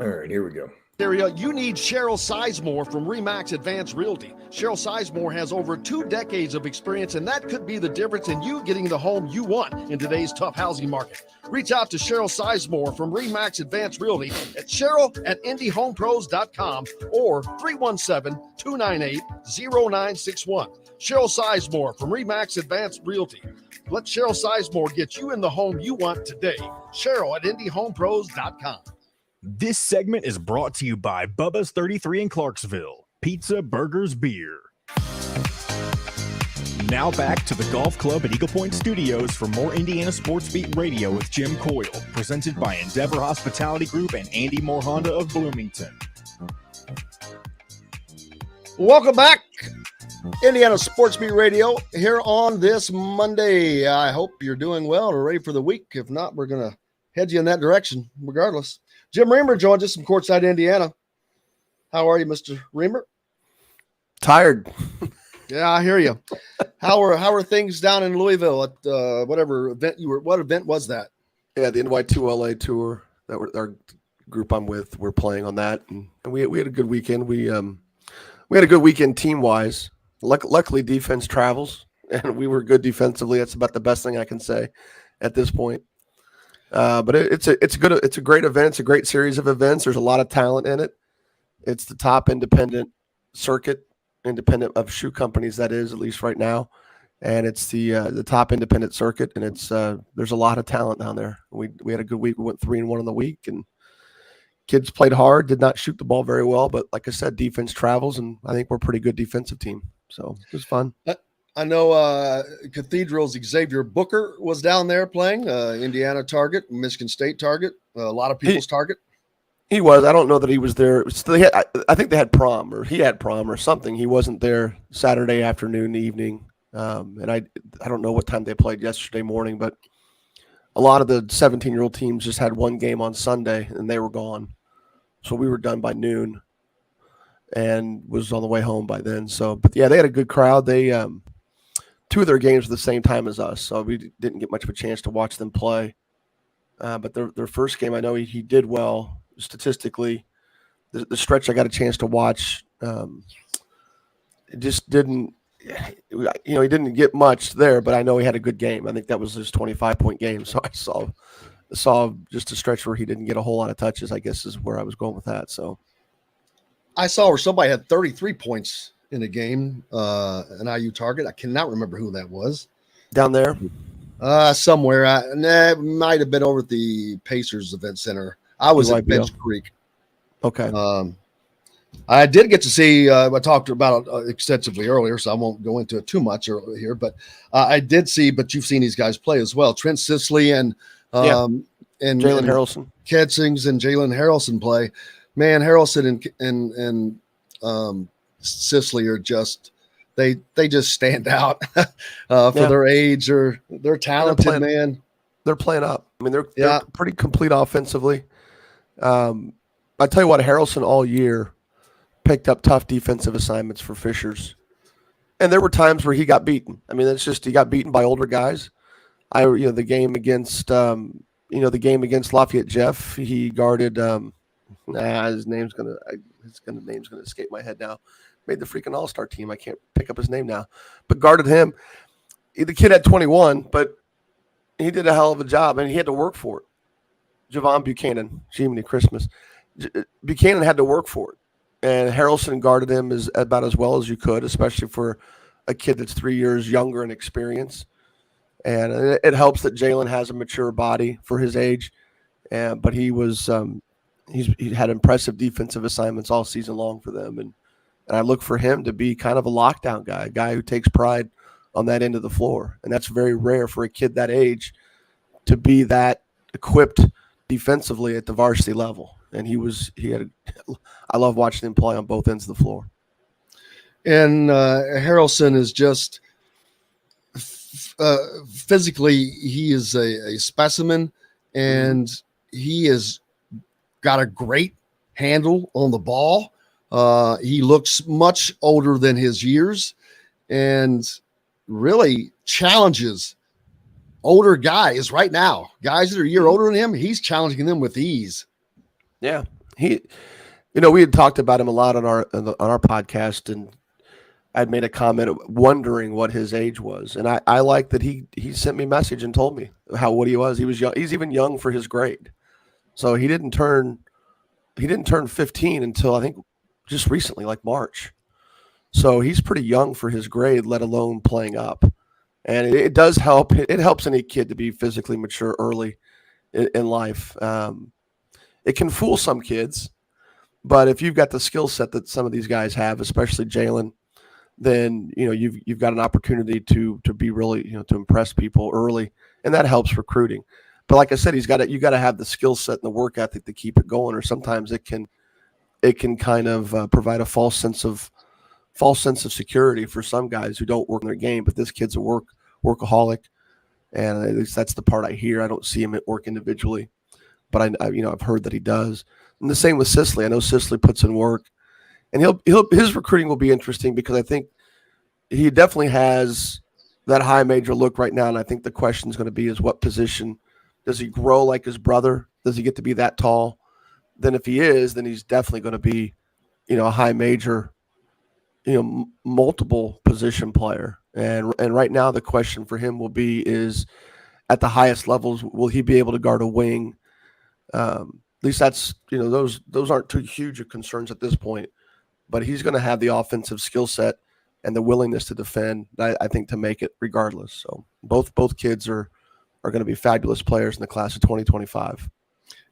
all right, here we go. Area, you need Cheryl Sizemore from Remax Advanced Realty. Cheryl Sizemore has over 2 decades of experience, and that could be the difference in you getting the home you want in today's tough housing market. Reach out to Cheryl Sizemore from Remax Advanced Realty at cheryl@indiehomepros.com or 317-298-0961. Cheryl Sizemore from Remax Advanced Realty. Let Cheryl Sizemore get you in the home you want today. Cheryl@indiehomepros.com. This segment is brought to you by Bubba's 33 in Clarksville. Pizza, burgers, beer. Now back to the Golf Club at Eagle Point Studios for more Indiana Sports Beat Radio with Jim Coyle, presented by Endeavor Hospitality Group and Andy Moore Honda of Bloomington. Welcome back, Indiana Sports Beat Radio, here on this Monday. I hope you're doing well and ready for the week. If not, we're going to head you in that direction regardless. Jim Reamer joins us from courtside Indiana. How are you, Mr. Reamer? tired. Yeah, I hear you. How are things down in Louisville at whatever event you were? What event was that? Yeah, the NY2LA tour that our group I'm with. We're playing on that, and we had a good weekend. We had a good weekend team wise. Luckily, defense travels, and we were good defensively. That's about the best thing I can say at this point. But it's a great event. It's a great series of events. There's a lot of talent in it. It's the top independent circuit, independent of shoe companies, that is, at least right now. And it's the top independent circuit, and it's there's a lot of talent down there. We had a good week. We went 3-1 in the week, and kids played hard, did not shoot the ball very well, but like I said, defense travels, and I think we're a pretty good defensive team. So it was fun. I know Cathedral's Xavier Booker was down there playing, Indiana target, Michigan State target, a lot of people's target. He was. I don't know that he was there. I think they had prom, or he had prom or something. He wasn't there Saturday afternoon, evening. And I don't know what time they played yesterday morning, but a lot of the 17-year-old teams just had one game on Sunday, and they were gone. So we were done by noon and was on the way home by then. So, but yeah, they had a good crowd. They two of their games were the same time as us, so we didn't get much of a chance to watch them play. But their first game, I know he did well statistically. The stretch I got a chance to watch, it just didn't. He didn't get much there, but I know he had a good game. I think that was his 25-point game. So I saw just a stretch where he didn't get a whole lot of touches, I guess is where I was going with that. So I saw where somebody had 33 points in a game, an IU target. I cannot remember who that was. Down there? Somewhere. It might have been over at the Pacers Event Center. I was at Bench Creek. Okay. I did get to see, I talked about it extensively earlier, so I won't go into it too much here, but I did see, but you've seen these guys play as well. Trent Sisley and Jalen Harrelson. Kedsings and Jalen Harrelson play. Man, Harrelson and Sisley are just, they just stand out for their age, or they're talented, man. They're playing up. I mean, they're pretty complete offensively. I tell you what, Harrelson all year picked up tough defensive assignments for Fishers, and there were times where he got beaten. I mean, it's just he got beaten by older guys. The game against Lafayette Jeff, he guarded. His name's gonna escape my head now. Made the freaking All-Star team. I can't pick up his name now, but guarded him. The kid had 21, but he did a hell of a job, and he had to work for it. Javon Buchanan, Jiminy Christmas. Buchanan had to work for it, and Harrelson guarded him about as well as you could, especially for a kid that's 3 years younger in experience. And it helps that Jalen has a mature body for his age, but he had impressive defensive assignments all season long for them, and I look for him to be kind of a lockdown guy, a guy who takes pride on that end of the floor, and that's very rare for a kid that age to be that equipped defensively at the varsity level. And I love watching him play on both ends of the floor. And Harrelson is just physically, he is a specimen, and he has got a great handle on the ball. He looks much older than his years, and really challenges older guys right now. Guys that are a year older than him, he's challenging them with ease. Yeah, we had talked about him a lot on our podcast, and I'd made a comment wondering what his age was, and I like that he sent me a message and told me what he was. He was young. He's even young for his grade, so he didn't turn 15 until I think just recently, like March. So he's pretty young for his grade, let alone playing up. And it does help. It helps any kid to be physically mature early in life. It can fool some kids, but if you've got the skill set that some of these guys have, especially Jalen, then you've got an opportunity to be really to impress people early, and that helps recruiting. But like I said, you got to have the skill set and the work ethic to keep it going, or sometimes it can kind of provide a false sense of security for some guys who don't work in their game. But this kid's a workaholic, and at least that's the part I hear. I don't see him at work individually, but I've heard that he does. And the same with Sisley. I know Sisley puts in work, and his recruiting will be interesting because I think he definitely has that high major look right now. And I think the question is going to be is what position does he grow like his brother? Does he get to be that tall? Then if he is, then he's definitely going to be, a high major, multiple position player. And right now the question for him will be is at the highest levels, will he be able to guard a wing? At least that's, those aren't too huge of concerns at this point, but he's going to have the offensive skill set and the willingness to defend, I think, to make it regardless. So both kids are going to be fabulous players in the class of 2025.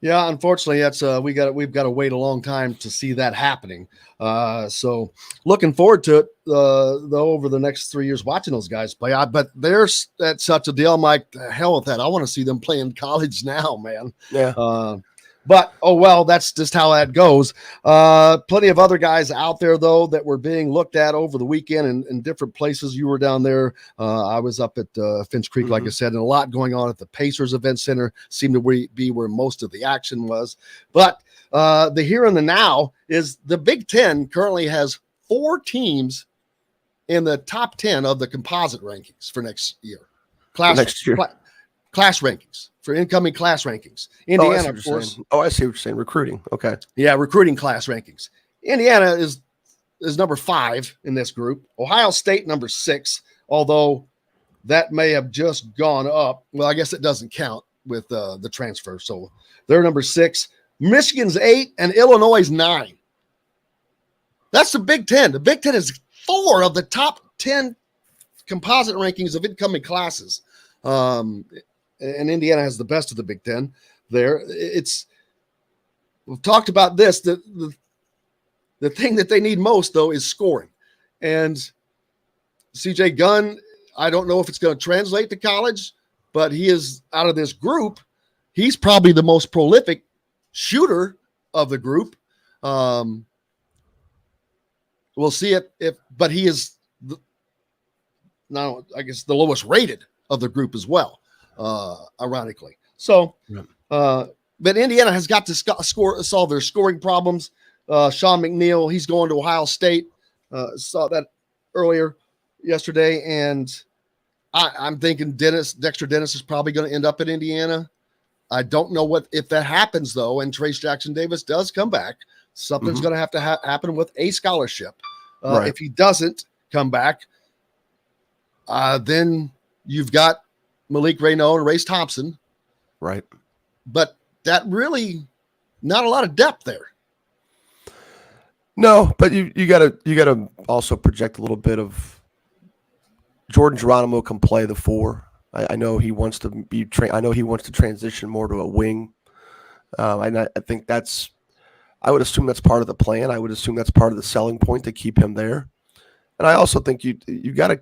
Yeah, unfortunately, that's we've got to wait a long time to see that happening. So looking forward to it though over the next 3 years watching those guys play. But there's that's such a deal. I'm like, the hell with that. I want to see them play in college now, man. Yeah. But, oh, well, that's just how that goes. Plenty of other guys out there, though, that were being looked at over the weekend in different places. You were down there. I was up at Finch Creek, like I said, and a lot going on at the Pacers Event Center. Seemed to be where most of the action was. But the here and the now is the Big Ten currently has 4 teams in the top 10 of the composite rankings for next year. Class rankings. For incoming class rankings. Indiana, of course. I see what you're saying. Recruiting. Okay. Yeah, recruiting class rankings. Indiana is number 5 in this group. Ohio State, number 6, although that may have just gone up. Well, I guess it doesn't count with the transfer. So they're number 6. Michigan's 8 and Illinois is 9. That's the Big Ten. The Big Ten is 4 of the top 10 composite rankings of incoming classes. And Indiana has the best of the Big Ten there. We've talked about this. The The thing that they need most, though, is scoring. And CJ Gunn, I don't know if it's going to translate to college, but he is, out of this group, he's probably the most prolific shooter of the group. We'll see but he is now, I guess, the lowest rated of the group as well, ironically. So, but Indiana has got to solve their scoring problems. Sean McNeil, he's going to Ohio State. Saw that earlier yesterday, and I'm thinking Dexter Dennis is probably going to end up at Indiana. I don't know if that happens, though, and Trace Jackson Davis does come back. Something's going to have to happen with a scholarship. If he doesn't come back, then you've got Malik Raynaud and Race Thompson. Right. But that really not a lot of depth there. No, but you gotta also project a little bit of Jordan Geronimo can play the 4. I know he wants to be. I know he wants to transition more to a wing. I think that's. I would assume that's part of the plan. I would assume that's part of the selling point to keep him there. And I also think you got to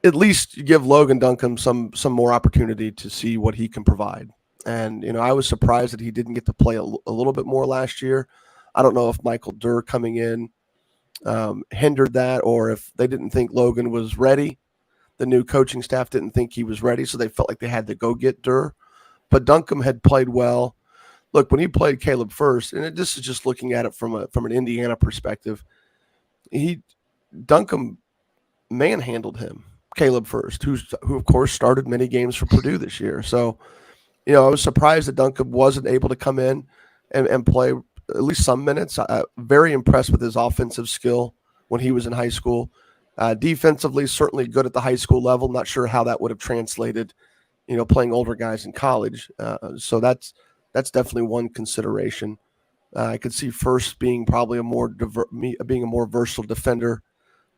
at least give Logan Duncombe some more opportunity to see what he can provide. And I was surprised that he didn't get to play a little bit more last year. I don't know if Michael Durr coming in hindered that, or if they didn't think Logan was ready. The new coaching staff didn't think he was ready, so they felt like they had to go get Durr. But Duncombe had played well. Look, when he played Caleb First, and this is just looking at it from an Indiana perspective, Duncombe manhandled him, Caleb First, who of course started many games for Purdue this year. So, I was surprised that Duncombe wasn't able to come in and play at least some minutes. Very impressed with his offensive skill when he was in high school. Defensively, certainly good at the high school level. Not sure how that would have translated, playing older guys in college. So that's definitely one consideration. I could see First being probably being a more versatile defender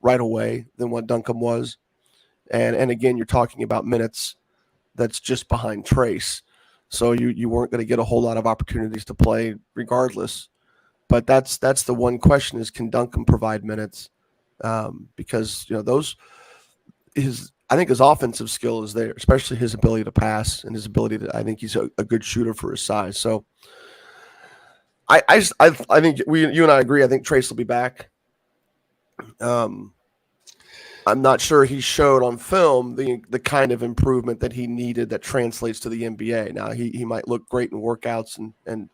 right away than what Duncombe was. And again, you're talking about minutes that's just behind Trace. So you weren't going to get a whole lot of opportunities to play regardless. But that's the one question is, can Duncombe provide minutes? Because I think his offensive skill is there, especially his ability to pass and his ability to. I think he's a good shooter for his size. So I think you and I agree. I think Trace will be back. I'm not sure he showed on film the kind of improvement that he needed that translates to the NBA. Now he might look great in workouts and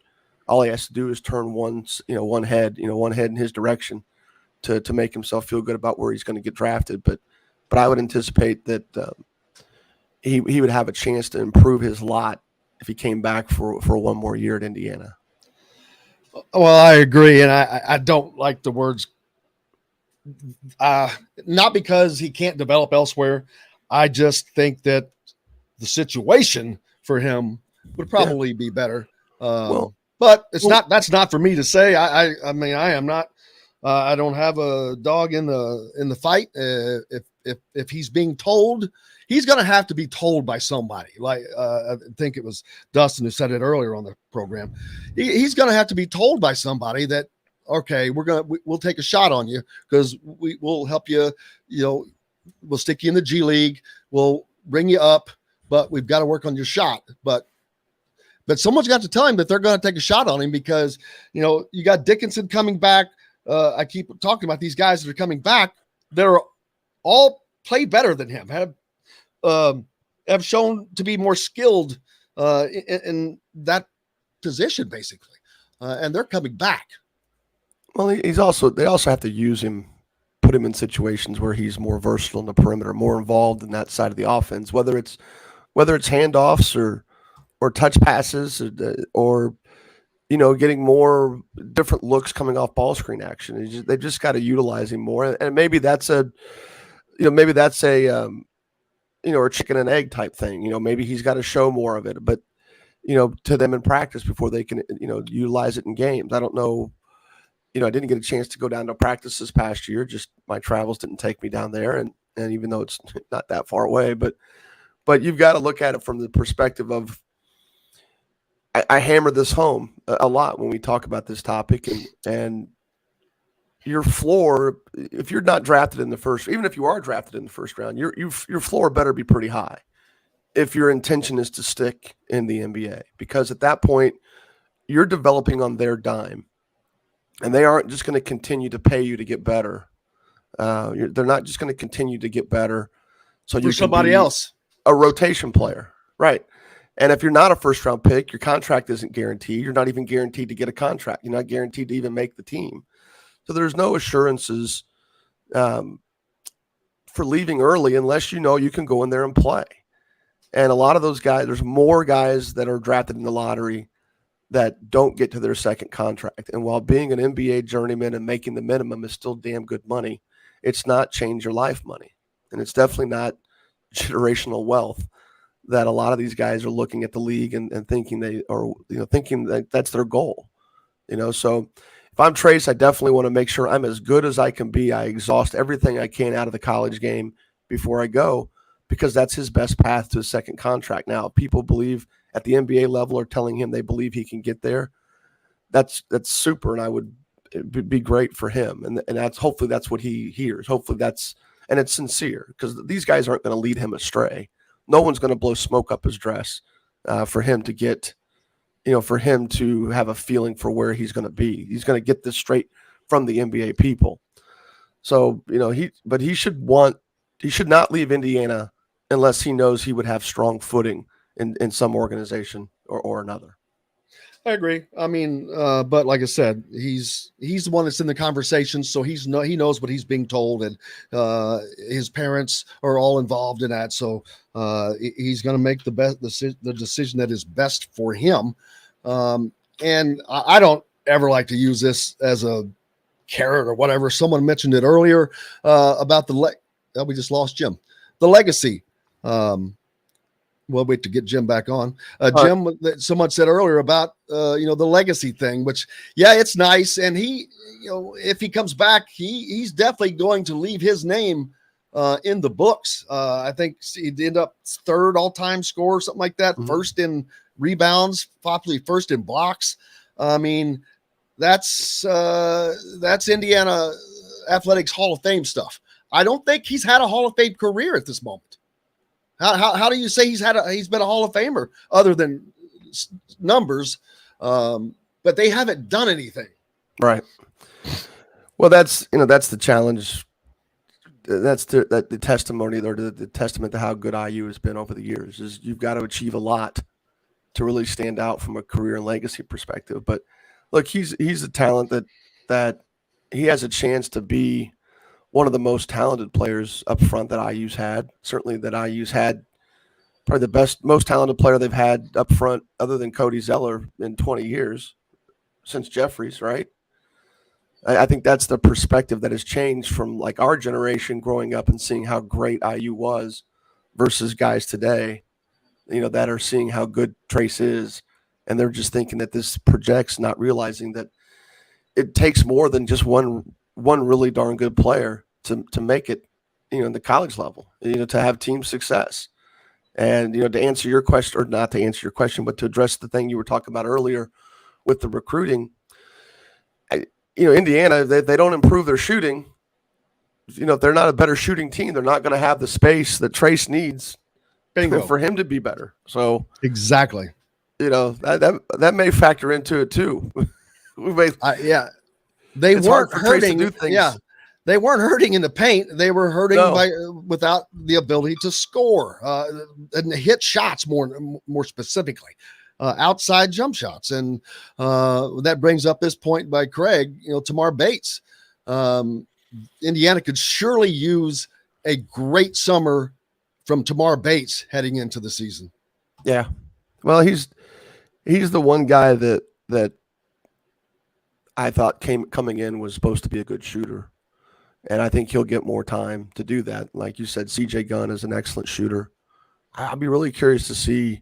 all he has to do is turn one head in his direction to make himself feel good about where he's going to get drafted. But I would anticipate that he would have a chance to improve his lot if he came back for one more year at Indiana. Well, I agree, and I don't like the words. Not because he can't develop elsewhere. I just think that the situation for him would probably be better. But that's not for me to say. I mean, I am not. I don't have a dog in the fight. If he's being told, he's going to have to be told by somebody. Like I think it was Dustin who said it earlier on the program. He's going to have to be told by somebody that, okay, we'll take a shot on you because we'll help you. We'll stick you in the G League. We'll bring you up, but we've got to work on your shot. But someone's got to tell him that they're going to take a shot on him because you got Dickinson coming back. I keep talking about these guys that are coming back. They're all play better than him. Have shown to be more skilled in that position, basically, and they're coming back. Well, they also have to use him, put him in situations where he's more versatile in the perimeter, more involved in that side of the offense, whether it's handoffs or touch passes or getting more different looks coming off ball screen action. They've just got to utilize him more, and maybe that's a chicken and egg type thing. Maybe he's got to show more of it, but to them in practice before they can utilize it in games. I don't know. I didn't get a chance to go down to practice this past year. Just my travels didn't take me down there. And even though it's not that far away, but you've got to look at it from the perspective of, I hammer this home a lot when we talk about this topic. And your floor, if you're not drafted in the first, even if you are drafted in the first round, your floor better be pretty high if your intention is to stick in the NBA, because at that point you're developing on their dime, and they aren't just going to continue to pay you to get better. They're not just going to continue to get better. So for somebody else, a rotation player, right? And if you're not a first round pick, your contract isn't guaranteed. You're not even guaranteed to get a contract. You're not guaranteed to even make the team. So there's no assurances for leaving early unless you know you can go in there and play. And a lot of those guys, there's more guys that are drafted in the lottery that don't get to their second contract. And while being an NBA journeyman and making the minimum is still damn good money, it's not change your life money. And it's definitely not generational wealth that a lot of these guys are looking at the league and thinking thinking that that's their goal. So if I'm Trace, I definitely want to make sure I'm as good as I can be. I exhaust everything I can out of the college game before I go, because that's his best path to a second contract. Now, people believe at the NBA level are telling him they believe he can get there. That's super, and it'd be great for him. And hopefully that's what he hears. Hopefully and it's sincere, because these guys aren't going to lead him astray. No one's going to blow smoke up his dress for him to get, for him to have a feeling for where he's going to be. He's going to get this straight from the NBA people. So, he should not leave Indiana unless he knows he would have strong footing in some organization or another. I agree. I mean, but like I said, he's the one that's in the conversation, so he knows what he's being told, and his parents are all involved in that. So he's going to make the decision that is best for him. And I don't ever like to use this as a carrot or whatever. Someone mentioned it earlier about we just lost Jim. The legacy. We'll wait to get Jim back on. Jim, someone said earlier about, the legacy thing, which, yeah, it's nice. And he, if he comes back, he's definitely going to leave his name in the books. I think he'd end up third all-time scorer, something like that. Mm-hmm. First in rebounds, possibly first in blocks. I mean, that's Indiana Athletics Hall of Fame stuff. I don't think he's had a Hall of Fame career at this moment. How do you say he's been a Hall of Famer other than numbers? But they haven't done anything. Right. Well, that's the challenge. That's the testimony or the testament to how good IU has been over the years is you've got to achieve a lot to really stand out from a career and legacy perspective. But look, he's a talent that he has a chance to be one of the most talented players up front that IU's had. Certainly that IU's had probably the most talented player they've had up front other than Cody Zeller in 20 years since Jeffries, right? I think that's the perspective that has changed from like our generation growing up and seeing how great IU was versus guys today, that are seeing how good Trace is. And they're just thinking that this projects, not realizing that it takes more than just one really darn good player to make it, in the college level, to have team success. And, to answer your question, or not to answer your question, but to address the thing you were talking about earlier with the recruiting, Indiana, they don't improve their shooting. If they're not a better shooting team, they're not going to have the space that Trace needs for him to be better. So exactly, that may factor into it too. They weren't hurting. Yeah, they weren't hurting in the paint. They were hurting without the ability to score and hit shots more specifically. Outside jump shots. And that brings up this point by Craig, Tamar Bates. Indiana could surely use a great summer from Tamar Bates heading into the season. Yeah. Well, he's the one guy that I thought coming in was supposed to be a good shooter. And I think he'll get more time to do that. Like you said, CJ Gunn is an excellent shooter. I'll be really curious to see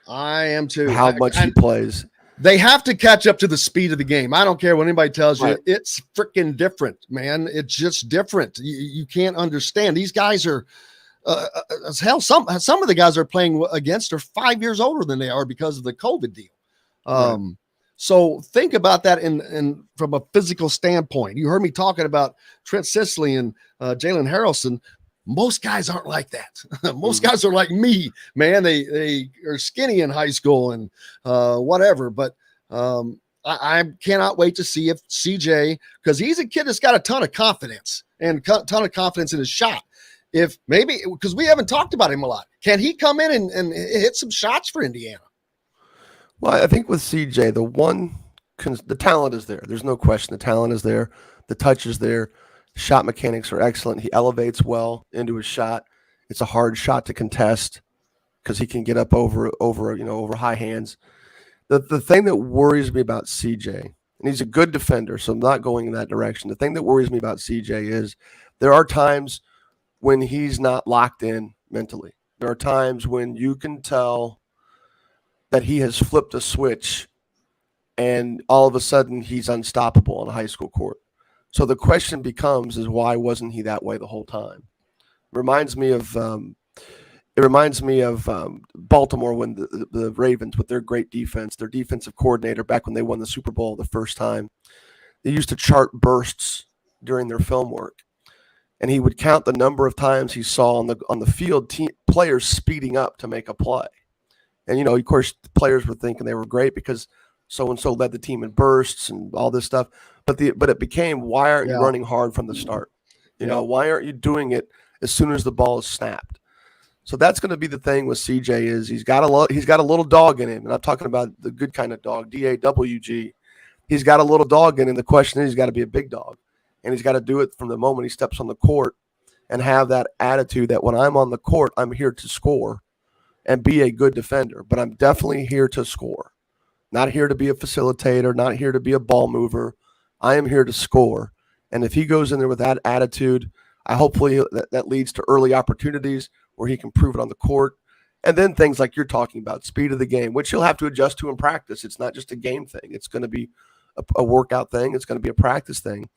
I am too. How much he plays. They have to catch up to the speed of the game. I don't care what anybody tells you. Right. It's freaking different, man. It's just different. You can't understand. These guys are as hell. Some of the guys are playing against are 5 years older than they are because of the COVID deal. Right. So think about that in from a physical standpoint. You heard me talking about Trent Sisley and Jalen Harrelson. Most guys aren't like that. Most guys are like me, man. They are skinny in high school and whatever. But I cannot wait to see if CJ, because he's a kid that's got a ton of confidence and a ton of confidence in his shot. If maybe, because we haven't talked about him a lot, can he come in and hit some shots for Indiana? Well, I think with CJ, the talent is there. There's no question. The talent is there. The touch is there. Shot mechanics are excellent. He elevates well into his shot. It's a hard shot to contest because he can get up over high hands. The thing that worries me about CJ, and he's a good defender, so I'm not going in that direction. The thing that worries me about CJ is there are times when he's not locked in mentally. There are times when you can tell that he has flipped a switch and all of a sudden he's unstoppable on a high school court. So the question becomes is why wasn't he that way the whole time? It reminds me of Baltimore when the Ravens, with their great defense, their defensive coordinator back when they won the Super Bowl the first time, they used to chart bursts during their film work. And he would count the number of times he saw on the field players speeding up to make a play. And, of course, the players were thinking they were great because so-and-so led the team in bursts and all this stuff. But it became, why aren't you running hard from the start? Why aren't you doing it as soon as the ball is snapped? So that's going to be the thing with CJ is he's got a little dog in him. And I'm talking about the good kind of dog, DAWG. He's got a little dog in him. The question is he's got to be a big dog. And he's got to do it from the moment he steps on the court and have that attitude that when I'm on the court, I'm here to score and be a good defender. But I'm definitely here to score. Not here to be a facilitator, not here to be a ball mover. I am here to score. And if he goes in there with that attitude, hopefully that leads to early opportunities where he can prove it on the court. And then things like you're talking about, speed of the game, which he'll have to adjust to in practice. It's not just a game thing. It's going to be a workout thing. It's going to be a practice thing.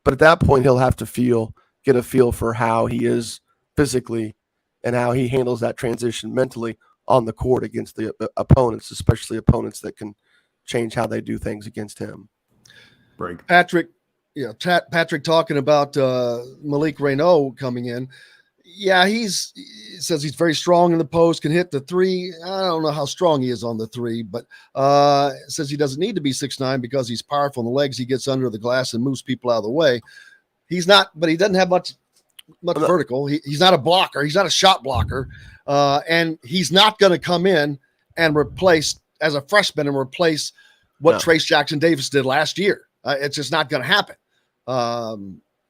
But at that point, he'll have to get a feel for how he is physically and how he handles that transition mentally on the court against the opponents, especially opponents that can change how they do things against him. Break. Patrick talking about Malik Renaud coming in. Yeah, he says he's very strong in the post, can hit the three. I don't know how strong he is on the three, but says he doesn't need to be 6'9" because he's powerful in the legs. He gets under the glass and moves people out of the way. He's not, but he doesn't have much vertical. He's not a blocker. He's not a shot blocker. And he's not going to come in and replace, as a freshman, and replace what Trace Jackson Davis did last year. It's just not going to happen.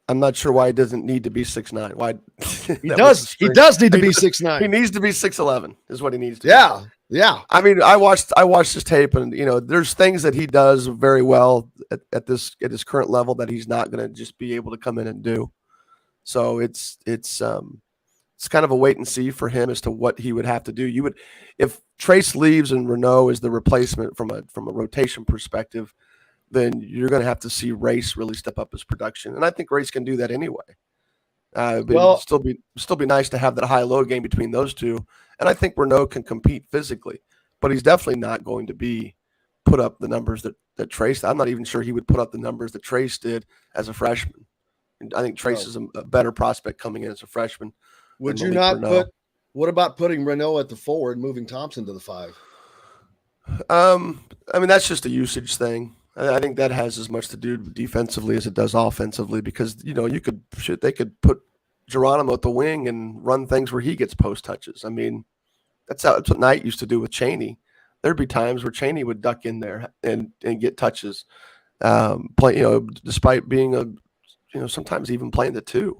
I'm not sure why he doesn't need to be 6'9". Why he does? He does need to be 6'9". He needs to be 6'11" is what he needs to. Yeah, be. Yeah. I mean, I watched his tape, and there's things that he does very well at his current level that he's not going to just be able to come in and do. So it's kind of a wait and see for him as to what he would have to do. If Trace leaves and Renaud is the replacement from a rotation perspective, then you're going to have to see Race really step up his production. And I think Race can do that anyway. But it'll still be nice to have that high-low game between those two. And I think Renaud can compete physically, but he's definitely not going to put up the numbers that Trace. I'm not even sure he would put up the numbers that Trace did as a freshman. And I think Trace is a better prospect coming in as a freshman. Would you not what about putting Renaud at the 4 and moving Thompson to the 5? I mean, that's just a usage thing. I think that has as much to do defensively as it does offensively because, they could put Geronimo at the wing and run things where he gets post touches. I mean, that's what Knight used to do with Chaney. There'd be times where Chaney would duck in there and get touches, despite being sometimes even playing the 2.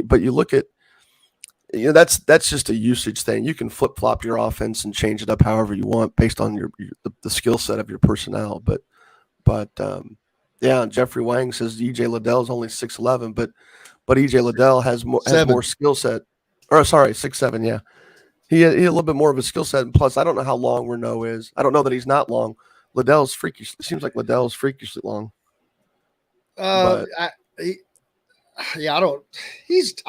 But you look at, that's just a usage thing. You can flip flop your offense and change it up however you want based on the skill set of your personnel. But Jeffrey Wang says EJ Liddell is only 6'11", but EJ Liddell has more skill set. Or sorry, 6'7". Yeah, he had a little bit more of a skill set. And plus, I don't know how long Renaud is. I don't know that he's not long. Liddell's freakish. It seems like Liddell's freakishly long. I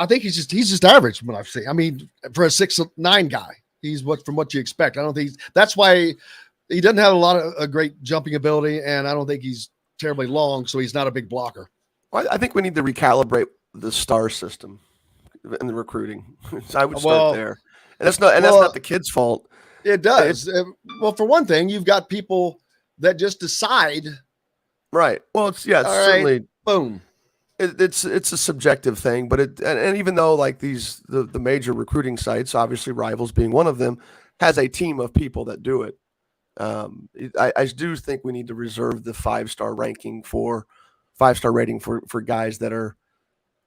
think he's just average from what I've seen. I mean, for a 6'9" guy, he's from what you expect. I don't think that's why He doesn't have a lot of a great jumping ability, and I don't think he's terribly long, so he's not a big blocker. Well, I think we need to recalibrate the star system in the recruiting. So I would start there, and that's not the kid's fault. It does. Well, for one thing, you've got people that just decide. Right. Well, it's certainly right, boom. It's a subjective thing, but and even though like the major recruiting sites, obviously Rivals being one of them, has a team of people that do it. I do think we need to reserve the 5-star rating for guys that are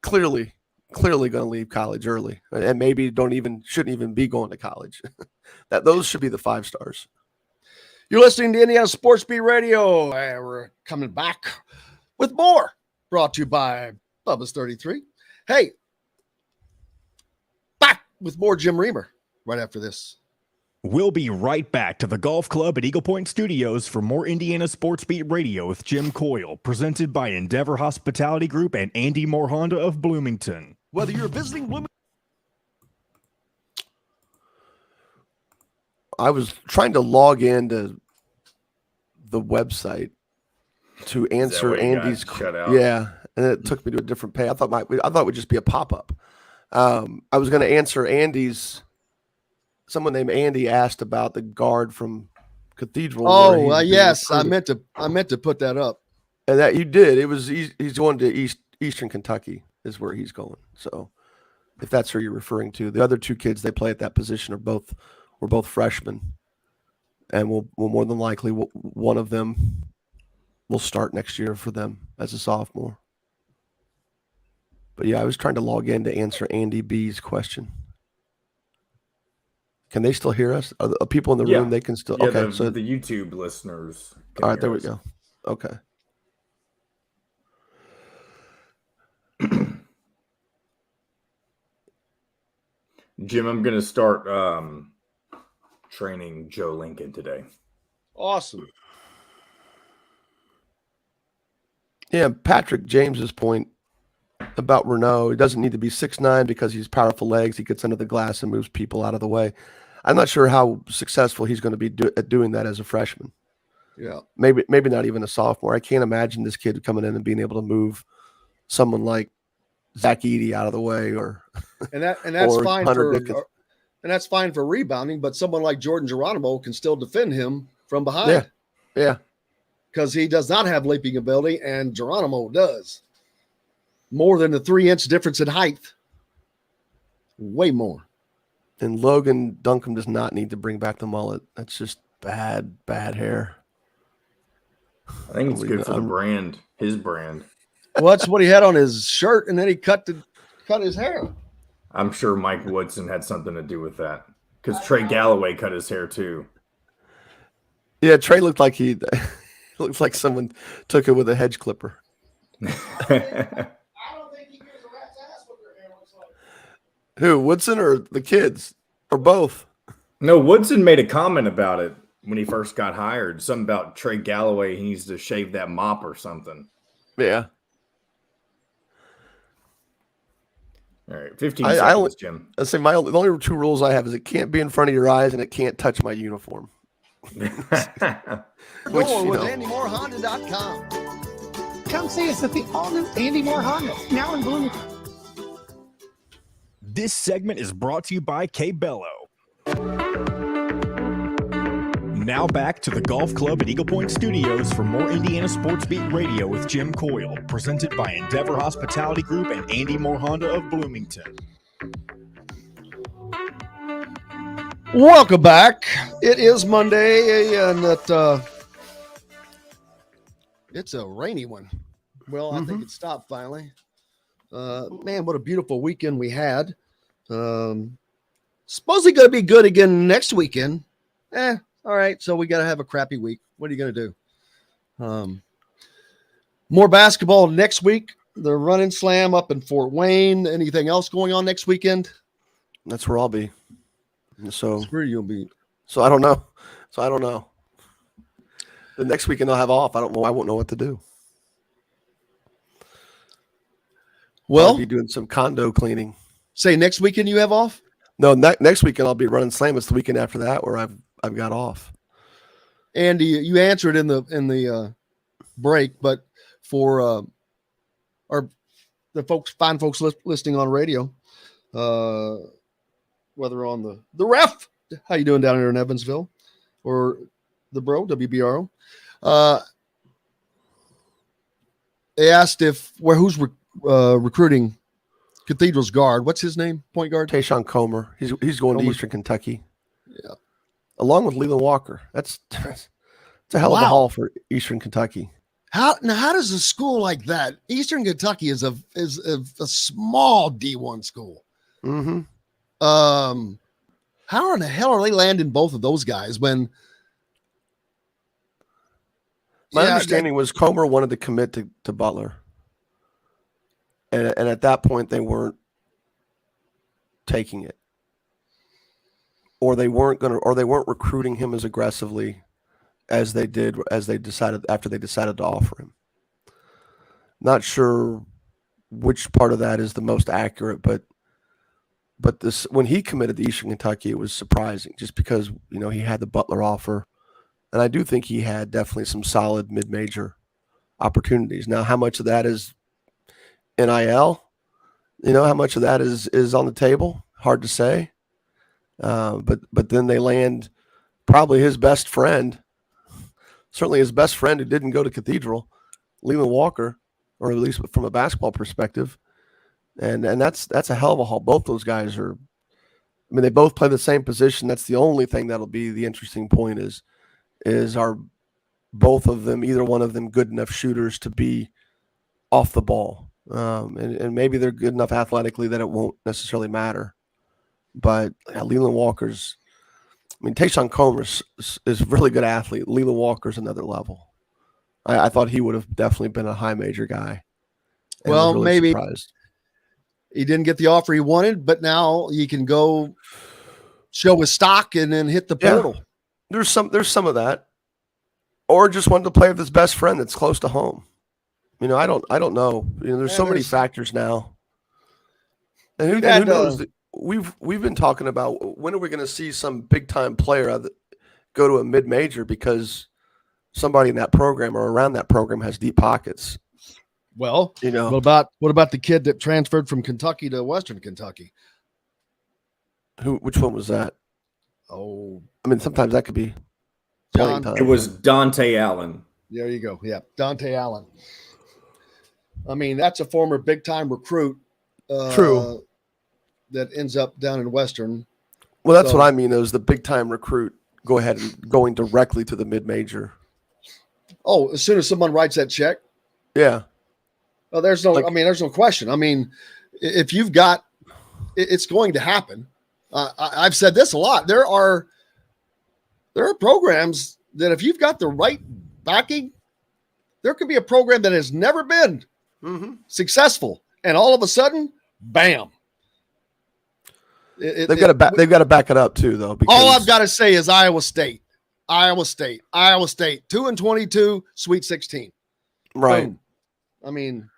clearly going to leave college early and maybe shouldn't even be going to college. That those should be the 5 stars. You're listening to Indiana Sports Beat Radio. We're coming back with more, brought to you by Bubba's 33. Hey, back with more Jim Reamer right after this. We'll be right back to the Golf Club at Eagle Point Studios for more Indiana Sports Beat Radio with Jim Coyle, presented by Endeavor Hospitality Group and Andy Moore Honda of Bloomington. Whether you're visiting Bloomington, I was trying to log into the website to answer Andy's and it took me to a different page. I thought it would just be a pop-up. I was going to answer Andy's. Someone named Andy asked about the guard from Cathedral. Oh, yes, I meant to put that up. And that you did. He's going to Eastern Kentucky is where he's going. So, if that's who you're referring to, the other 2 kids they play at that position were both freshmen, and will more than likely one of them will start next year for them as a sophomore. But yeah, I was trying to log in to answer Andy B's question. Can they still hear us? Are the people in the room? They can still. Yeah, okay, so the YouTube listeners. All right, there we go. Okay. Jim, I'm going to start training Joe Lincoln today. Awesome. Yeah, Patrick James's point about Renault, he doesn't need to be 6'9" because he's powerful legs. He gets under the glass and moves people out of the way. I'm not sure how successful he's going to be at doing that as a freshman. Yeah, maybe not even a sophomore. I can't imagine this kid coming in and being able to move someone like Zach Edey out of the way, and that's fine for rebounding. But someone like Jordan Geronimo can still defend him from behind. Yeah, because he does not have leaping ability, and Geronimo does. More than the 3-inch difference in height. Way more. And Logan Duncombe does not need to bring back the mullet. That's just bad hair. I think it's good for the brand, his brand. Well, that's what he had on his shirt, and then he cut his hair. I'm sure Mike Woodson had something to do with that because Trey Galloway cut his hair too. Yeah, Trey looked like he looked like someone took it with a hedge clipper. Who, Woodson or the kids? Or both? No, Woodson made a comment about it when he first got hired. Something about Trey Galloway. He needs to shave that mop or something. Yeah. All right, 15 seconds, Jim. I say the only 2 rules I have is it can't be in front of your eyes and it can't touch my uniform. Which, with AndyMooreHonda.com. Come see us at the all-new Andy Moore Honda, now in Bloomington. This segment is brought to you by K-Bello. Now back to the Golf Club at Eagle Point Studios for more Indiana Sports Beat Radio with Jim Coyle, presented by Endeavor Hospitality Group and Andy Moore Honda of Bloomington. Welcome back. It is Monday, and it's a rainy one. Well, I think it stopped finally. Man, what a beautiful weekend we had. Supposedly going to be good again next weekend. All right, so we got to have a crappy week. What are you going to do? More basketball next week. The Running Slam up in Fort Wayne. Anything else going on next weekend? That's where I'll be. So where you'll be. So I don't know. The next weekend I'll have off. I don't know. I won't know what to do. Well, I'll be doing some condo cleaning. Say next weekend you have off? No, next weekend I'll be Running Slam. It's the weekend after that where I've got off. Andy, you answered in the break, but for the fine folks listening on radio, whether on the ref, how you doing down here in Evansville, or the bro WBRO, they asked who's recruiting Cathedral's guard. What's his name? Point guard? Tayshawn Comer. He's going to Eastern Kentucky. Yeah. Along with Leland Walker. That's a hell of a haul for Eastern Kentucky. How does a school like that? Eastern Kentucky is a small D1 school. Mm-hmm. How in the hell are they landing both of those guys when? My understanding was Comer wanted to commit to Butler, and at that point they weren't taking it, or they weren't recruiting him as aggressively as they decided to offer him. Not sure which part of that is the most accurate, but this, when he committed to Eastern Kentucky, it was surprising just because, he had the Butler offer, and I do think he had definitely some solid mid-major opportunities. Now, how much of that is NIL? How much of that is on the table? Hard to say. But then they land probably his best friend, certainly his best friend who didn't go to Cathedral, Leland Walker, or at least from a basketball perspective. And that's a hell of a haul. Both those guys they both play the same position. That's the only thing that'll be the interesting point is are both of them, either one of them, good enough shooters to be off the ball? And maybe they're good enough athletically that it won't necessarily matter. But Leland Walker's, Tayshawn Comer is a really good athlete. Leland Walker's another level. I thought he would have definitely been a high major guy. Well, really maybe surprised. He didn't get the offer he wanted, but now he can go show his stock and then hit the portal. Yeah. There's some of that, or just wanted to play with his best friend that's close to home. I don't know. There's so many factors now. And who knows? We've been talking about when are we going to see some big time player go to a mid major because somebody in that program or around that program has deep pockets. Well, what about the kid that transferred from Kentucky to Western Kentucky? Which one was that? Oh, sometimes that could be John. It was Dante Allen. There you go. Yeah, Dante Allen. That's a former big time recruit. True. That ends up down in Western. Well, that's what I mean. Is the big time recruit go ahead and going directly to the mid major? Oh, as soon as someone writes that check. Yeah. Well, there's no question. If you've got, it's going to happen. I've said this a lot. There are programs that if you've got the right backing, there could be a program that has never been successful, and all of a sudden, bam! They've got to back it up too, though. All I've got to say is Iowa State, 2-22, Sweet 16. Right. Boom.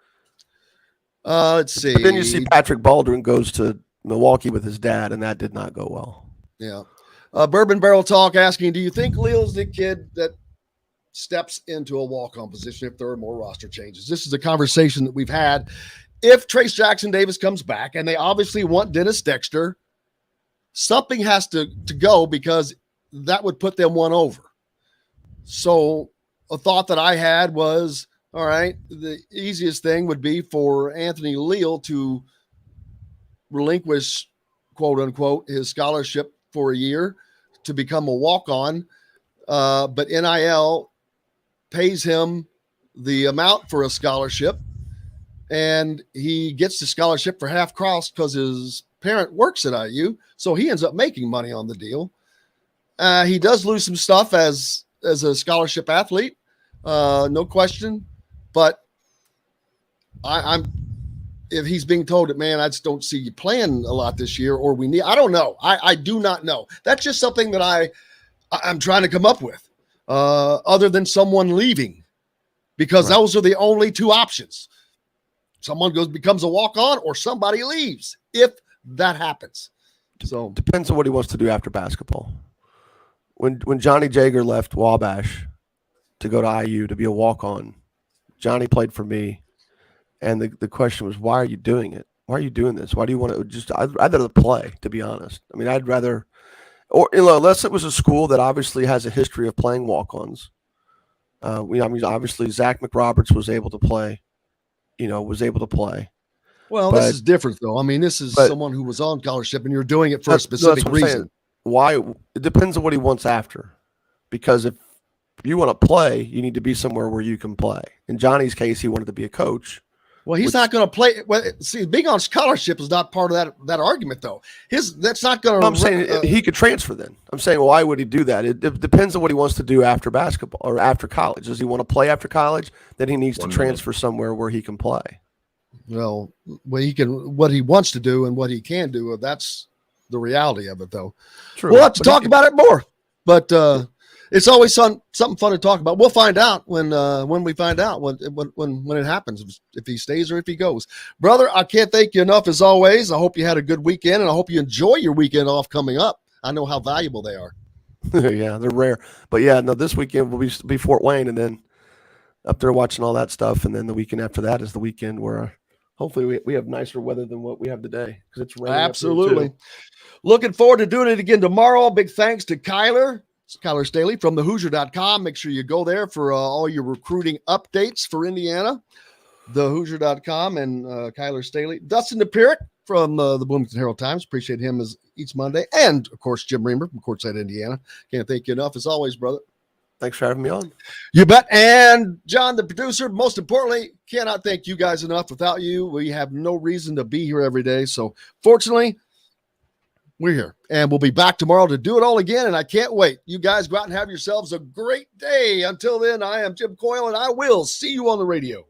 Let's see. But then you see Patrick Baldwin goes to Milwaukee with his dad, and that did not go well. Yeah. Bourbon Barrel Talk asking, do you think Leal's the kid that steps into a walk-on position if there are more roster changes? This is a conversation that we've had. If Trace Jackson Davis comes back, and they obviously want Dennis Dexter, something has to go because that would put them one over. So a thought that I had was, all right, the easiest thing would be for Anthony Leal to relinquish, quote unquote, his scholarship for a year to become a walk-on. But NIL pays him the amount for a scholarship, and he gets the scholarship for half cost because his parent works at IU. So he ends up making money on the deal. He does lose some stuff as a scholarship athlete, no question. But I'm if he's being told that, man, I just don't see you playing a lot this year, or I don't know. I do not know. That's just something that I'm trying to come up with, other than someone leaving, because those are the only two options. Someone becomes a walk-on, or somebody leaves, if that happens. So depends on what he wants to do after basketball. when Johnny Jager left Wabash to go to IU to be a walk-on, Johnny played for me, and the question was, why are you doing it? Why are you doing this? Why do you want to just? I'd rather play, to be honest. I mean, I'd rather, or unless it was a school that obviously has a history of playing walk-ons. Obviously Zach McRoberts was able to play. Well, this is different, though. I mean, this is someone who was on scholarship, and you're doing it for a specific reason. Why? It depends on what he wants after. Because if you want to play, you need to be somewhere where you can play. In Johnny's case, he wanted to be a coach. Well, he's not going to play. Well, see, being on scholarship is not part of that argument, though. That's not going to. I'm saying he could transfer then. I'm saying, why would he do that? It depends on what he wants to do after basketball or after college. Does he want to play after college? Then he needs to transfer somewhere where he can play. Well, what he wants to do and what he can do. That's the reality of it, though. True. We'll have to talk about it more, but it's always something fun to talk about. We'll find out when we find out when it happens, if he stays or if he goes. Brother, I can't thank you enough as always. I hope you had a good weekend, and I hope you enjoy your weekend off coming up. I know how valuable they are. Yeah, they're rare. But yeah, no, this weekend will be Fort Wayne, and then up there watching all that stuff, and then the weekend after that is the weekend where hopefully we have nicer weather than what we have today, because it's raining. Absolutely. Looking forward to doing it again tomorrow. Big thanks to Kyler Staley from thehoosier.com. Make sure you go there for all your recruiting updates for Indiana. Thehoosier.com and Kyler Staley. Dustin Dopirak from the Bloomington Herald Times. Appreciate him as each Monday. And, of course, Jim Reamer from Courtside, Indiana. Can't thank you enough as always, brother. Thanks for having me on. You bet. And John, the producer, most importantly, cannot thank you guys enough. Without you, we have no reason to be here every day. So, fortunately, we're here, and we'll be back tomorrow to do it all again, and I can't wait. You guys go out and have yourselves a great day. Until then, I am Jim Coyle, and I will see you on the radio.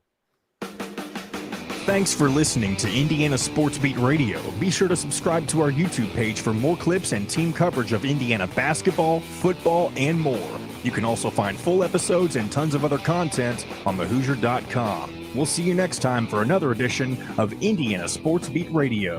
Thanks for listening to Indiana Sports Beat Radio. Be sure to subscribe to our YouTube page for more clips and team coverage of Indiana basketball, football, and more. You can also find full episodes and tons of other content on thehoosier.com. We'll see you next time for another edition of Indiana Sports Beat Radio.